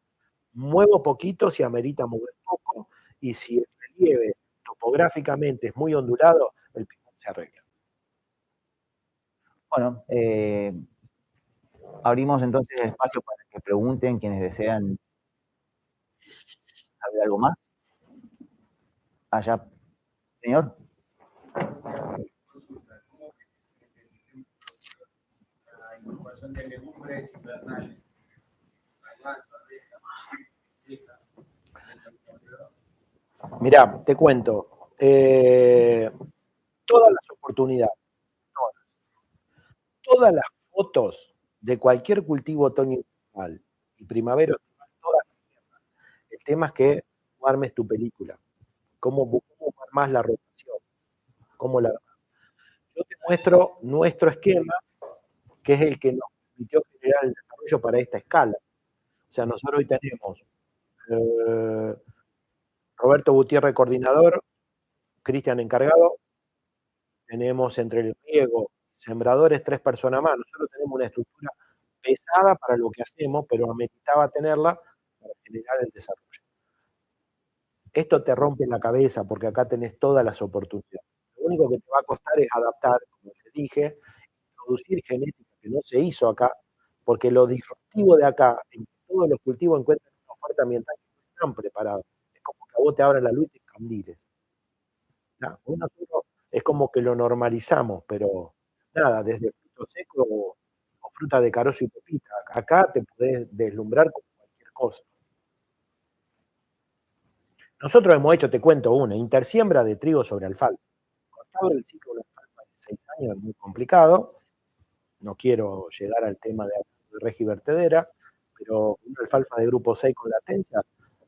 muevo poquito si amerita mover poco, y si el relieve topográficamente es muy ondulado, el picón se arregla. Bueno, abrimos entonces el espacio para que pregunten quienes desean saber algo más. Allá, señor. La incorporación de legumbres invernales. Mirá, te cuento, todas las oportunidades, todas las fotos de cualquier cultivo otoño-invernal y primavera, todas cierran. El tema es que tú armes tu película, cómo armás la rotación, cómo la armás. Yo te muestro nuestro esquema, que es el que nos permitió generar el desarrollo para esta escala. O sea, nosotros hoy tenemos Roberto Gutiérrez, coordinador, Cristian encargado, tenemos entre el riego, sembradores, 3 personas más. Nosotros tenemos una estructura pesada para lo que hacemos, pero ameritaba tenerla para generar el desarrollo. Esto te rompe la cabeza porque acá tenés todas las oportunidades. Lo único que te va a costar es adaptar, como te dije, introducir genética que no se hizo acá, porque lo disruptivo de acá, en que todos los cultivos encuentran una oferta ambiental que no están preparados. Es como que a vos te abran la luz y te candiles. ¿No? Nosotros es como que lo normalizamos, pero nada, desde fruto seco o fruta de carozo y pepita, acá te podés deslumbrar con cualquier cosa. Nosotros hemos hecho, te cuento una, intersiembra de trigo sobre alfalfa. Cortado el ciclo de alfalfa de 6 años es muy complicado, no quiero llegar al tema de regi vertedera, pero una alfalfa de grupo 6 con latencia,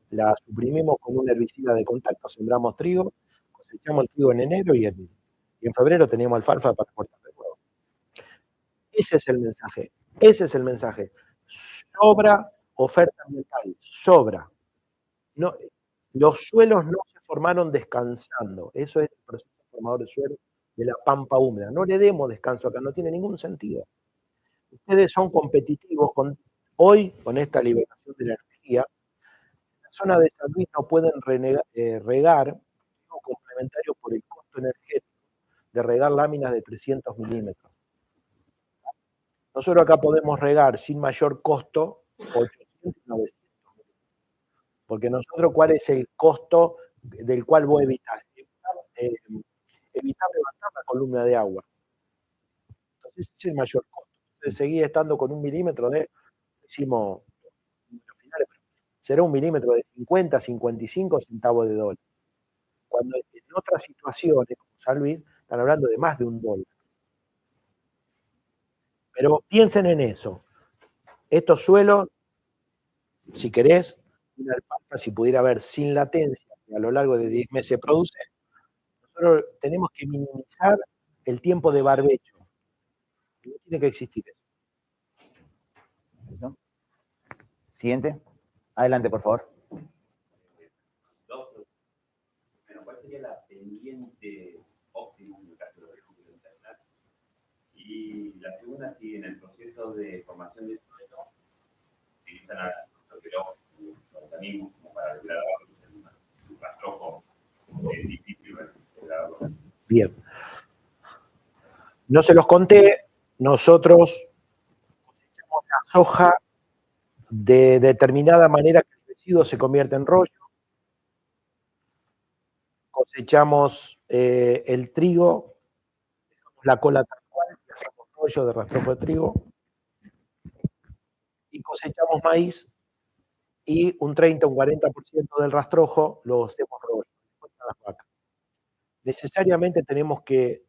la suprimimos con un herbicida de contacto, sembramos trigo, cosechamos el trigo en enero y en febrero teníamos alfalfa para cortar de nuevo. Ese es el mensaje, ese es el mensaje. Sobra oferta ambiental, sobra. No, los suelos no se formaron descansando, eso es el proceso formador de suelo de la pampa húmeda. No le demos descanso acá, no tiene ningún sentido. Ustedes son competitivos hoy con esta liberación de la energía. En la zona de San Luis no pueden regar complementario por el costo energético de regar láminas de 300 milímetros. Nosotros acá podemos regar sin mayor costo 800 y 900 milímetros. Porque nosotros, ¿cuál es el costo del cual vos evitás? Evitar levantar la columna de agua. Entonces, ese es el mayor costo. Entonces, seguís estando con 1 milímetro de, decimos, finales, será 1 milímetro de 50, 55 centavos de dólar. Cuando en otras situaciones, como San Luis, están hablando de más de $1. Pero piensen en eso. Estos suelos, si querés, una alfalfa, si pudiera haber sin latencia, que a lo largo de 10 meses produce, nosotros tenemos que minimizar el tiempo de barbecho. No tiene que existir eso. Siguiente. Adelante, por favor. ¿Cuál sería la pendiente óptima en el caso de los recursos internacionales? Y la segunda, si en el proceso de formación de suelo utilizan a los organismos como para degradar un rastrojo difícil de degradarlo. Bien. No se los conté, nosotros cosechamos la soja de determinada manera que el residuo se convierte en rollo. Cosechamos el trigo, dejamos la cola tal cual, y hacemos rollo de rastrojo de trigo. Y cosechamos maíz y un 30 o un 40% del rastrojo lo hacemos rollo, las vacas. Necesariamente tenemos que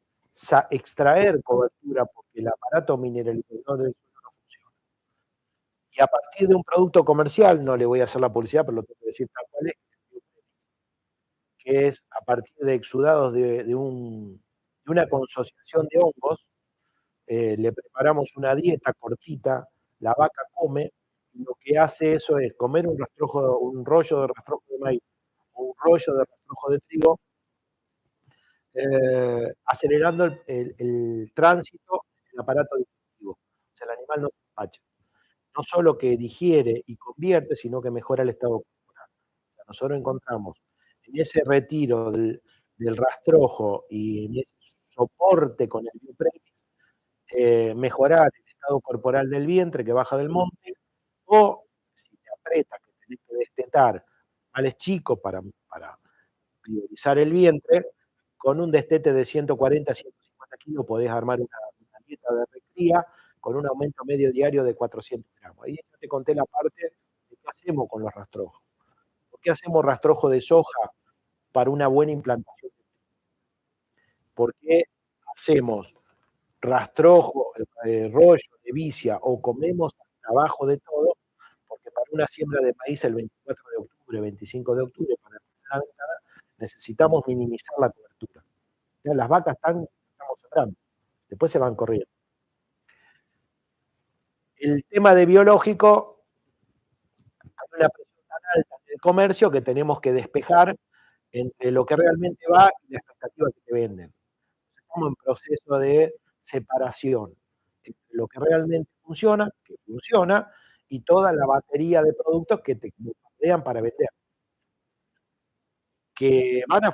extraer cobertura porque el aparato mineralizador del suelo no funciona. Y a partir de un producto comercial, no le voy a hacer la publicidad, pero lo tengo que decir tal cual es, que es a partir de exudados de una consociación de hongos. Le preparamos una dieta cortita, la vaca come, y lo que hace eso es comer un rollo de rastrojo de maíz o un rollo de rastrojo de trigo, acelerando el tránsito del aparato digestivo. O sea, el animal no se empacha. No solo que digiere y convierte, sino que mejora el estado corporal. O sea, nosotros encontramos en ese retiro del rastrojo y en ese soporte con el biopremis, mejorar el estado corporal del vientre que baja del monte, o si te aprieta que tenés que destetar animales chicos para priorizar el vientre, con un destete de 140 a 150 kilos podés armar una dieta de recría con un aumento medio diario de 400 gramos. Ahí ya te conté la parte de qué hacemos con los rastrojos. ¿Por qué hacemos rastrojo de soja para una buena implantación? ¿Por qué hacemos rastrojo, rollo de vicia o comemos hasta abajo de todo? Porque para una siembra de maíz el 24 de octubre, 25 de octubre, para la ventana, necesitamos minimizar la cobertura. Ya las vacas estamos sembrando, después se van corriendo. El tema de biológico, hay una presión tan alta en el comercio que tenemos que despejar entre lo que realmente va y la expectativa que te venden. Estamos en proceso de separación entre lo que realmente funciona, que funciona, y toda la batería de productos que te bombardean para vender. Que van a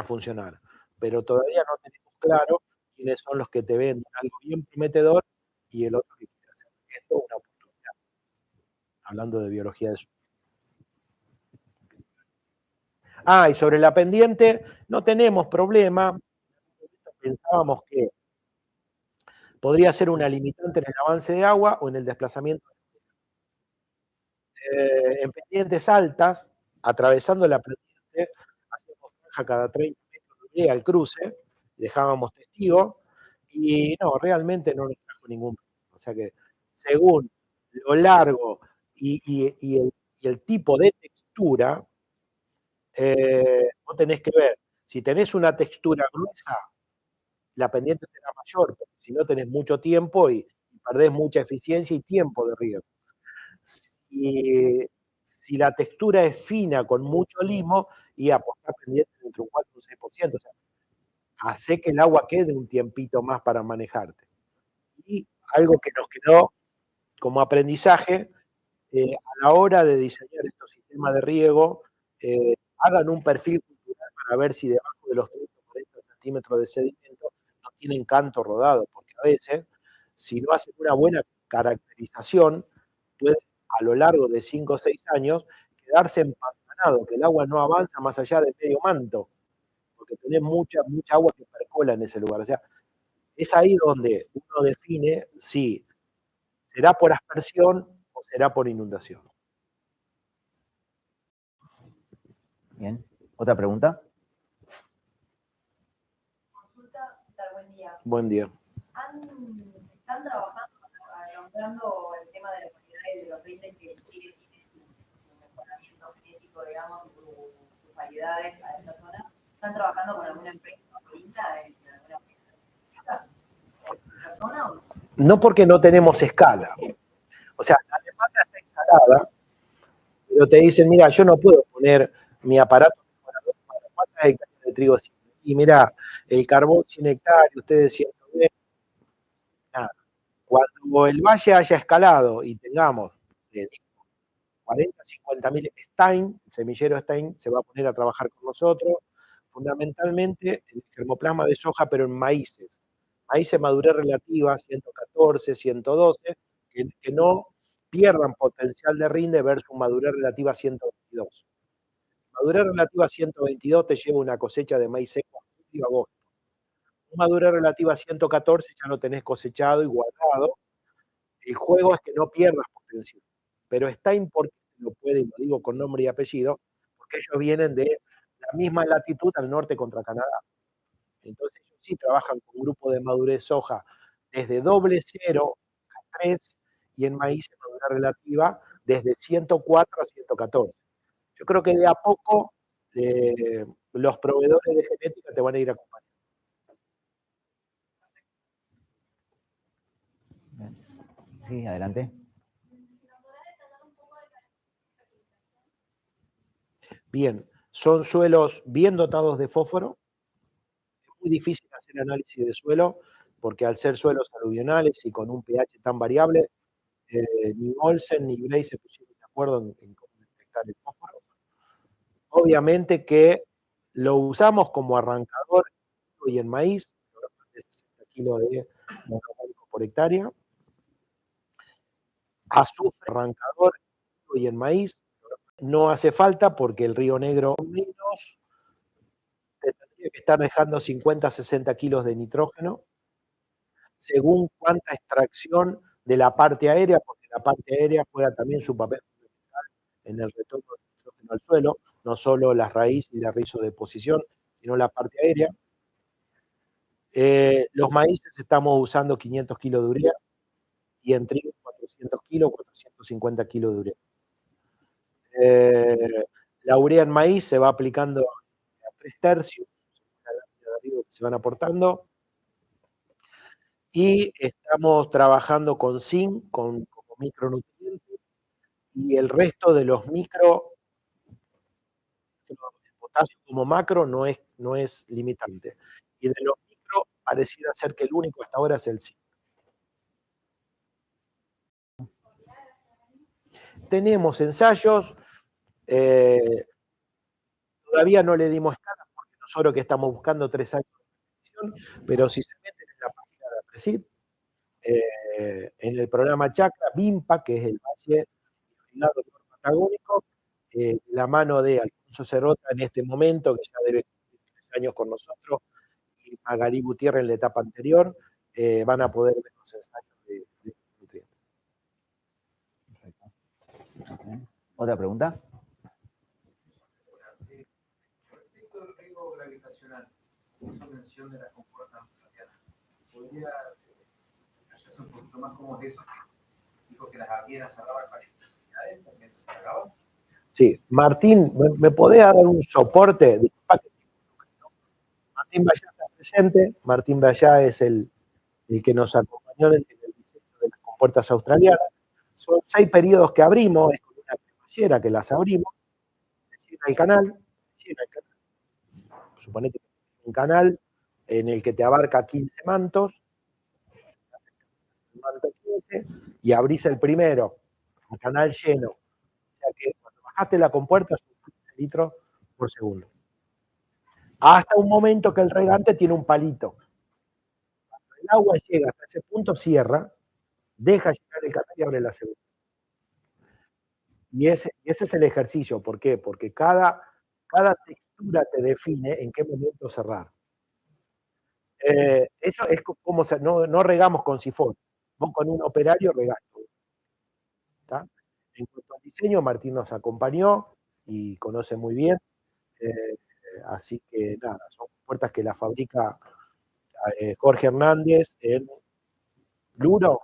funcionar, pero todavía no tenemos claro quiénes son los que te venden algo bien prometedor y el otro que quiere hacer esto una oportunidad. Hablando de biología de su. Y sobre la pendiente, no tenemos problema. Pensábamos que podría ser una limitante en el avance de agua o en el desplazamiento. En pendientes altas, atravesando la pendiente, hacíamos franja cada 30 metros de brega al cruce, dejábamos testigo, y no, realmente no nos trajo ningún problema. O sea que según lo largo y el tipo de textura, vos tenés que ver, si tenés una textura gruesa, la pendiente será mayor, porque si no tenés mucho tiempo y perdés mucha eficiencia y tiempo de riego. Si la textura es fina con mucho limo, y apostar pendiente entre un 4 y un 6%, o sea, hace que el agua quede un tiempito más para manejarte. Y algo que nos quedó como aprendizaje, a la hora de diseñar estos sistemas de riego, hagan un perfil cultural para ver si debajo de los 30 o 40 centímetros de sedimento no tienen canto rodado, porque a veces, si no hacen una buena caracterización, puede a lo largo de 5 o 6 años quedarse empantanado, que el agua no avanza más allá de medio manto, porque tenés mucha agua que percola en ese lugar. O sea, es ahí donde uno define si será por aspersión o será por inundación. Bien. ¿Otra pregunta? Consulta, buen día. Buen día. ¿Están trabajando, nombrando el tema de la calidad de los rindes que Chile tiene su mejoramiento genético, digamos, sus variedades a esa zona? ¿Están trabajando con alguna empresa ahorita en esa zona? No, porque no tenemos escala. O sea, la demanda está instalada, pero te dicen, mira, yo no puedo poner mi aparato mejorador para cuántas hectáreas de trigo sirve. Y mira, el carbón 100 hectáreas, ustedes 120, nada. Cuando el valle haya escalado y tengamos 40, 50 mil, Stein, el semillero Stein, se va a poner a trabajar con nosotros, fundamentalmente en el germoplasma de soja, pero en maíces. Maíces madurez relativa, 114, 112, que no pierdan potencial de rinde versus madurez relativa 122. Madurez relativa 122 te lleva una cosecha de maíz seco a julio y agosto. Madurez relativa 114 ya lo tenés cosechado y guardado. El juego es que no pierdas potencial. Pero está importante, lo puede, y lo digo con nombre y apellido, porque ellos vienen de la misma latitud al norte contra Canadá. Entonces ellos sí trabajan con grupo de madurez soja desde 0 a 3 y en maíz en madurez relativa desde 104 a 114. Yo creo que de a poco los proveedores de genética te van a ir acompañando. Sí, adelante. Bien, son suelos bien dotados de fósforo. Es muy difícil hacer análisis de suelo porque al ser suelos aluvionales y con un pH tan variable, ni Olsen ni Gray se pusieron de acuerdo en cómo detectar el fósforo. Obviamente que lo usamos como arrancador y en maíz, de 60 kilos de monomónico por hectárea. Azufre, arrancador y en maíz, no hace falta porque el Río Negro menos te tendría que estar dejando 50, 60 kilos de nitrógeno, según cuánta extracción de la parte aérea, porque la parte aérea juega también su papel fundamental en el retorno del nitrógeno al suelo, no solo las raíces y la rizodeposición, sino la parte aérea. Los maíces estamos usando 500 kilos de urea y en trigo 400 kilos, 450 kilos de urea. La urea en maíz se va aplicando a 3/3, la lámina de arriba que se van aportando. Y estamos trabajando con zinc, como micronutriente, y el resto de los micro, el potasio como macro no es limitante. Y de los micro pareciera ser que el único hasta ahora es el zinc. Tenemos ensayos, todavía no le dimos escala porque nosotros que estamos buscando 3 años de repetición, pero si se meten en la página de APRESID, en el programa Chacra, BIMPA, que es el Valle Irrigado Patagónico, la mano de Alfonso Cerrota en este momento, que ya debe cumplir 3 años con nosotros, y Magalí Gutiérrez en la etapa anterior, van a poder ver los ensayos de nutrientes. Perfecto. ¿Otra pregunta? Respecto al riesgo gravitacional, hizo mención de las compuertas australianas. ¿Podría hallarse un poquito más cómo es eso? Dijo que las avieras cerraban para actividades mientras se cargaban. Sí, Martín, ¿me podés dar un soporte? Disculpa que Martín Vallá está presente. Martín Vallá es el que nos acompañó en el diseño de las compuertas australianas. Son 6 periodos que abrimos, es con una cremallera que las abrimos, se llena el canal, suponete que es un canal en el que te abarca 15 mantos, manto 15, y abrís el primero, a canal lleno. O sea que cuando bajaste la compuerta son 15 litros por segundo. Hasta un momento que el regante tiene un palito. Cuando el agua llega hasta ese punto, cierra, deja llegar el canal y abre la segunda. Y ese es el ejercicio. ¿Por qué? Porque cada textura te define en qué momento cerrar. Eso es como no regamos con sifón. Vos con un operario regás todo. ¿Tá? En cuanto al diseño, Martín nos acompañó y conoce muy bien. Así que nada, son puertas que la fabrica Jorge Hernández en Luro.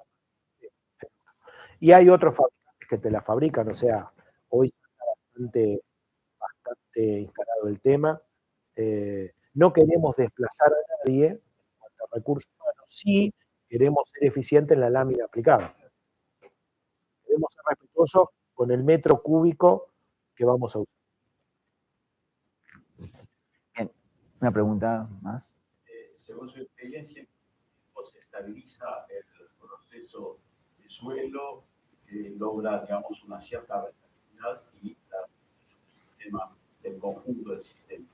Y hay otros fabricantes que te la fabrican, o sea, hoy está bastante instalado el tema. No queremos desplazar a nadie en cuanto a recursos humanos, sí queremos ser eficientes en la lámina aplicada. Queremos ser respetuosos con el metro cúbico que vamos a usar. Bien, una pregunta más. Según su experiencia, ¿cómo se estabiliza el proceso de suelo que logra, digamos, una cierta versatilidad y el sistema del conjunto del sistema?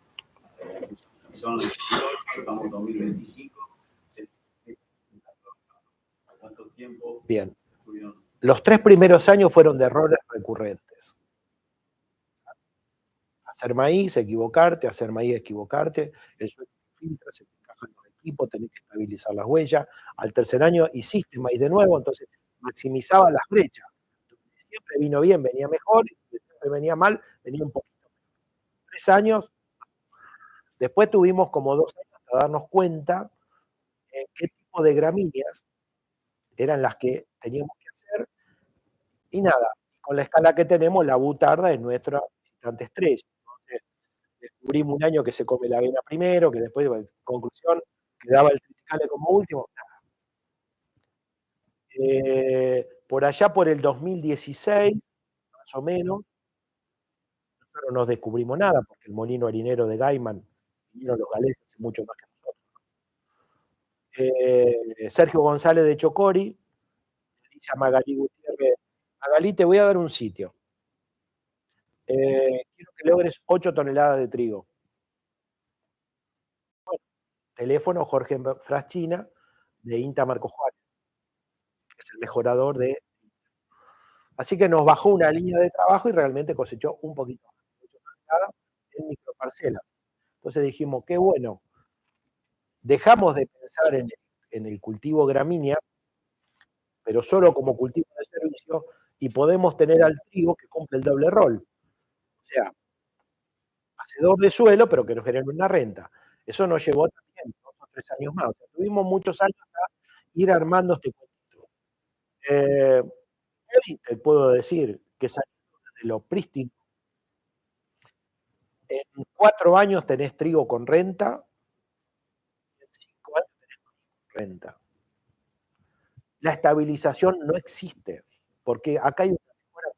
Son estamos en 2025. ¿Cuánto tiempo? Bien. Los 3 primeros años fueron de errores recurrentes. Hacer maíz, equivocarte, hacer maíz, equivocarte, el suelo filtra, se te encajan los equipos, tenés que estabilizar las huellas. Al tercer año hiciste maíz de nuevo, entonces maximizaba las brechas. Siempre vino bien, venía mejor, y siempre venía mal, venía un poquito mejor. 3 años, después tuvimos como 2 años hasta darnos cuenta en qué tipo de gramíneas eran las que teníamos que hacer, y nada, con la escala que tenemos, la butarda es nuestra visitante estrella. Entonces, después descubrimos un año que se come la avena primero, que después, bueno, conclusión, quedaba el triticale como último. Por allá por el 2016, más o menos, nosotros no descubrimos nada, porque el molino harinero de Gaiman vinieron los galeses hace mucho más que nosotros. Sergio González de Chocori le dice a Magalí Gutiérrez: Magalí, te voy a dar un sitio. Quiero que logres 8 toneladas de trigo. Bueno, teléfono Jorge Fraschina de INTA Marco Juárez, que es el mejorador de... Así que nos bajó una línea de trabajo y realmente cosechó un poquito más de 8 toneladas en microparcelas. Entonces dijimos, qué bueno, dejamos de pensar en el cultivo gramínea, pero solo como cultivo de servicio, y podemos tener al trigo que cumple el doble rol. O sea, hacedor de suelo, pero que nos genere una renta. Eso nos llevó también 2 o 3 años más. O sea, tuvimos muchos años a ir armando este cuentito. Hoy te puedo decir que saliendo de lo prístino, en 4 años tenés trigo con renta, y en 5 años tenés trigo con renta. La estabilización no existe, porque acá hay una mejora.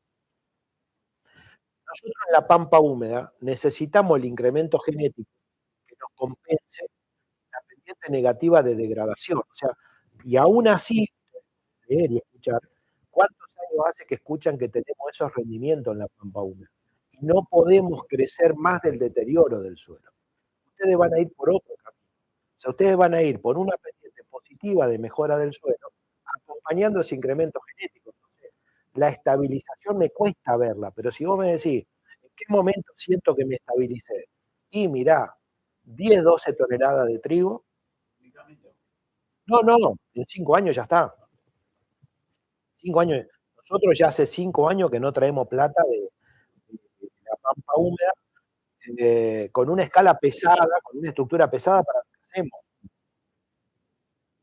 Nosotros en la pampa húmeda necesitamos el incremento genético que nos compense la pendiente negativa de degradación. O sea, y aún así, leer y escuchar, ¿cuántos años hace que escuchan que tenemos esos rendimientos en la pampa húmeda? Y no podemos crecer más del deterioro del suelo. Ustedes van a ir por otro camino. O sea, ustedes van a ir por una pendiente positiva de mejora del suelo, acompañando ese incremento genético. Entonces, la estabilización me cuesta verla, pero si vos me decís, ¿en qué momento siento que me estabilicé? Y mirá, 10, 12 toneladas de trigo. No, en 5 años ya está. 5 años. Nosotros ya hace 5 años que no traemos plata de la pampa húmeda, con una escala pesada, con una estructura pesada para lo que hacemos.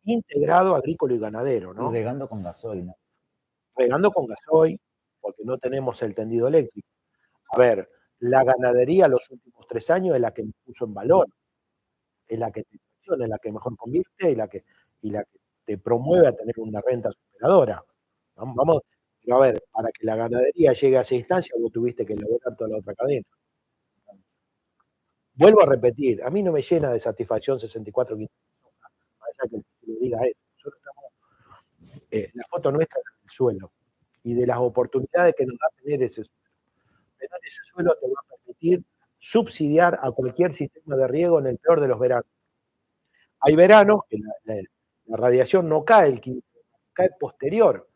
Integrado agrícola y ganadero, ¿no? Y regando con gasoil, ¿no? Regando con gasoil, porque no tenemos el tendido eléctrico. A ver, la ganadería los últimos 3 años es la que nos puso en valor, es la que te funciona, es la que mejor convierte y la que te promueve a tener una renta superadora. Vamos, pero a ver, para que la ganadería llegue a esa instancia, vos tuviste que elaborar toda la otra cadena. Vuelvo a repetir, a mí no me llena de satisfacción 64 quintos de soja, para allá que el título diga eso. Nosotros estamos, la foto nuestra es del suelo y de las oportunidades que nos da tener ese suelo. Tener ese suelo te va a permitir subsidiar a cualquier sistema de riego en el peor de los veranos. Hay veranos que la radiación no cae el 15, cae posterior,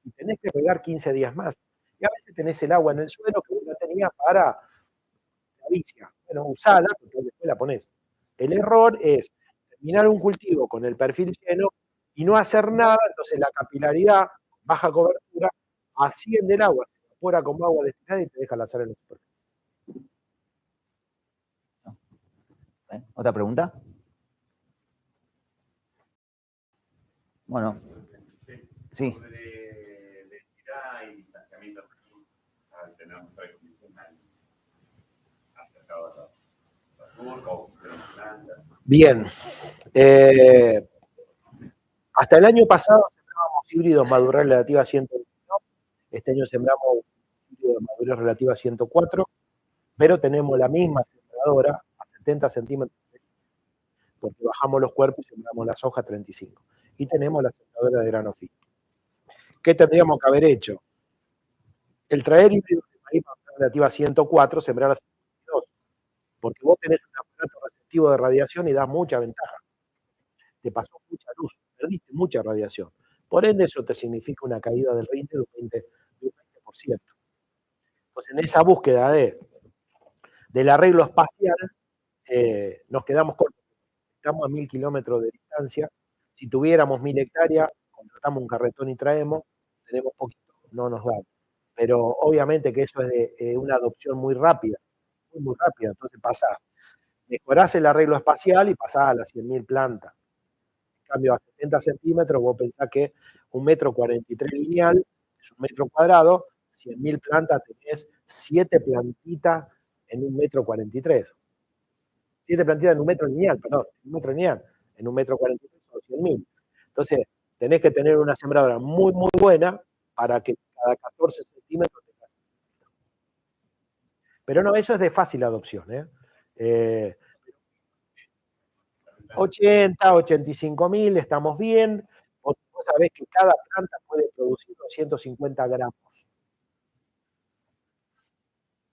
y tenés que regar 15 días más. Y a veces tenés el agua en el suelo que vos la tenías para la vicia. Bueno, usala, porque después la ponés. El error es terminar un cultivo con el perfil lleno y no hacer nada, entonces la capilaridad, baja cobertura, asciende el agua, se evapora como agua destilada y te deja la sal en la superficie. ¿Otra pregunta? Bueno, sí. Sobre densidad y distanciamiento al tener un suelo condicional acercado a la turca o plantas. Bien. Hasta el año pasado sembrábamos híbridos madurez relativa a 122. Este año sembramos híbridos de madurez relativa a 104, pero tenemos la misma sembradora a 70 centímetros, porque bajamos los cuerpos y sembramos la soja a 35. Y tenemos la sembradora de grano fino. ¿Qué tendríamos que haber hecho? El traer híbridos de maíz relativa a 104, sembrar a 122, porque vos tenés un aparato receptivo de radiación y das mucha ventaja. Te pasó mucha luz, perdiste mucha radiación. Por ende, eso te significa una caída del rinde de un 20%. Pues en esa búsqueda del arreglo espacial, nos quedamos cortos. Estamos a 1000 kilómetros de distancia. Si tuviéramos 1000 hectáreas, contratamos un carretón y traemos, tenemos poquito, no nos da. Pero obviamente que eso es de una adopción muy rápida, muy rápida. Entonces mejorás el arreglo espacial y pasás a las 100.000 plantas. En cambio, a 70 centímetros, vos pensás que 1,43 m lineal es 1 metro cuadrado, 100.000 plantas tenés 7 plantitas en 1,43 m. 7 plantitas en un metro lineal, perdón, en un metro lineal, en 1,43 m o 100.000. Entonces, tenés que tener una sembradora muy, muy buena para que cada 14 centímetros tengas. Pero no, eso es de fácil adopción, 80, 85.000, estamos bien. Vos sabés que cada planta puede producir 250 gramos.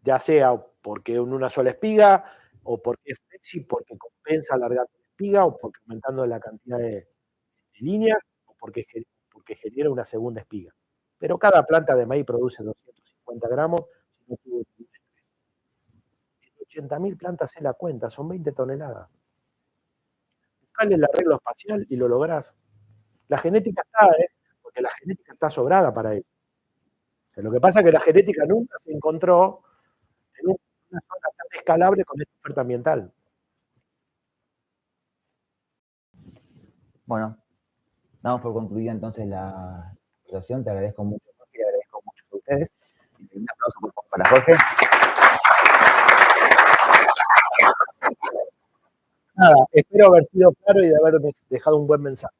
Ya sea porque en una sola espiga, o porque es flexi, porque compensa alargar la espiga, o porque aumentando la cantidad de líneas, o porque genera una segunda espiga. Pero cada planta de maíz produce 250 gramos, si no tuvo 80.000 plantas en la cuenta, son 20 toneladas. Buscale el arreglo espacial y lo lográs. La genética está, porque la genética está sobrada para ello. Lo que pasa es que la genética nunca se encontró en una zona tan escalable con esta oferta ambiental. Bueno, damos por concluida entonces la situación. Te agradezco mucho, Jorge, y agradezco mucho a ustedes. Un aplauso para Jorge. Nada, espero haber sido claro y de haber dejado un buen mensaje.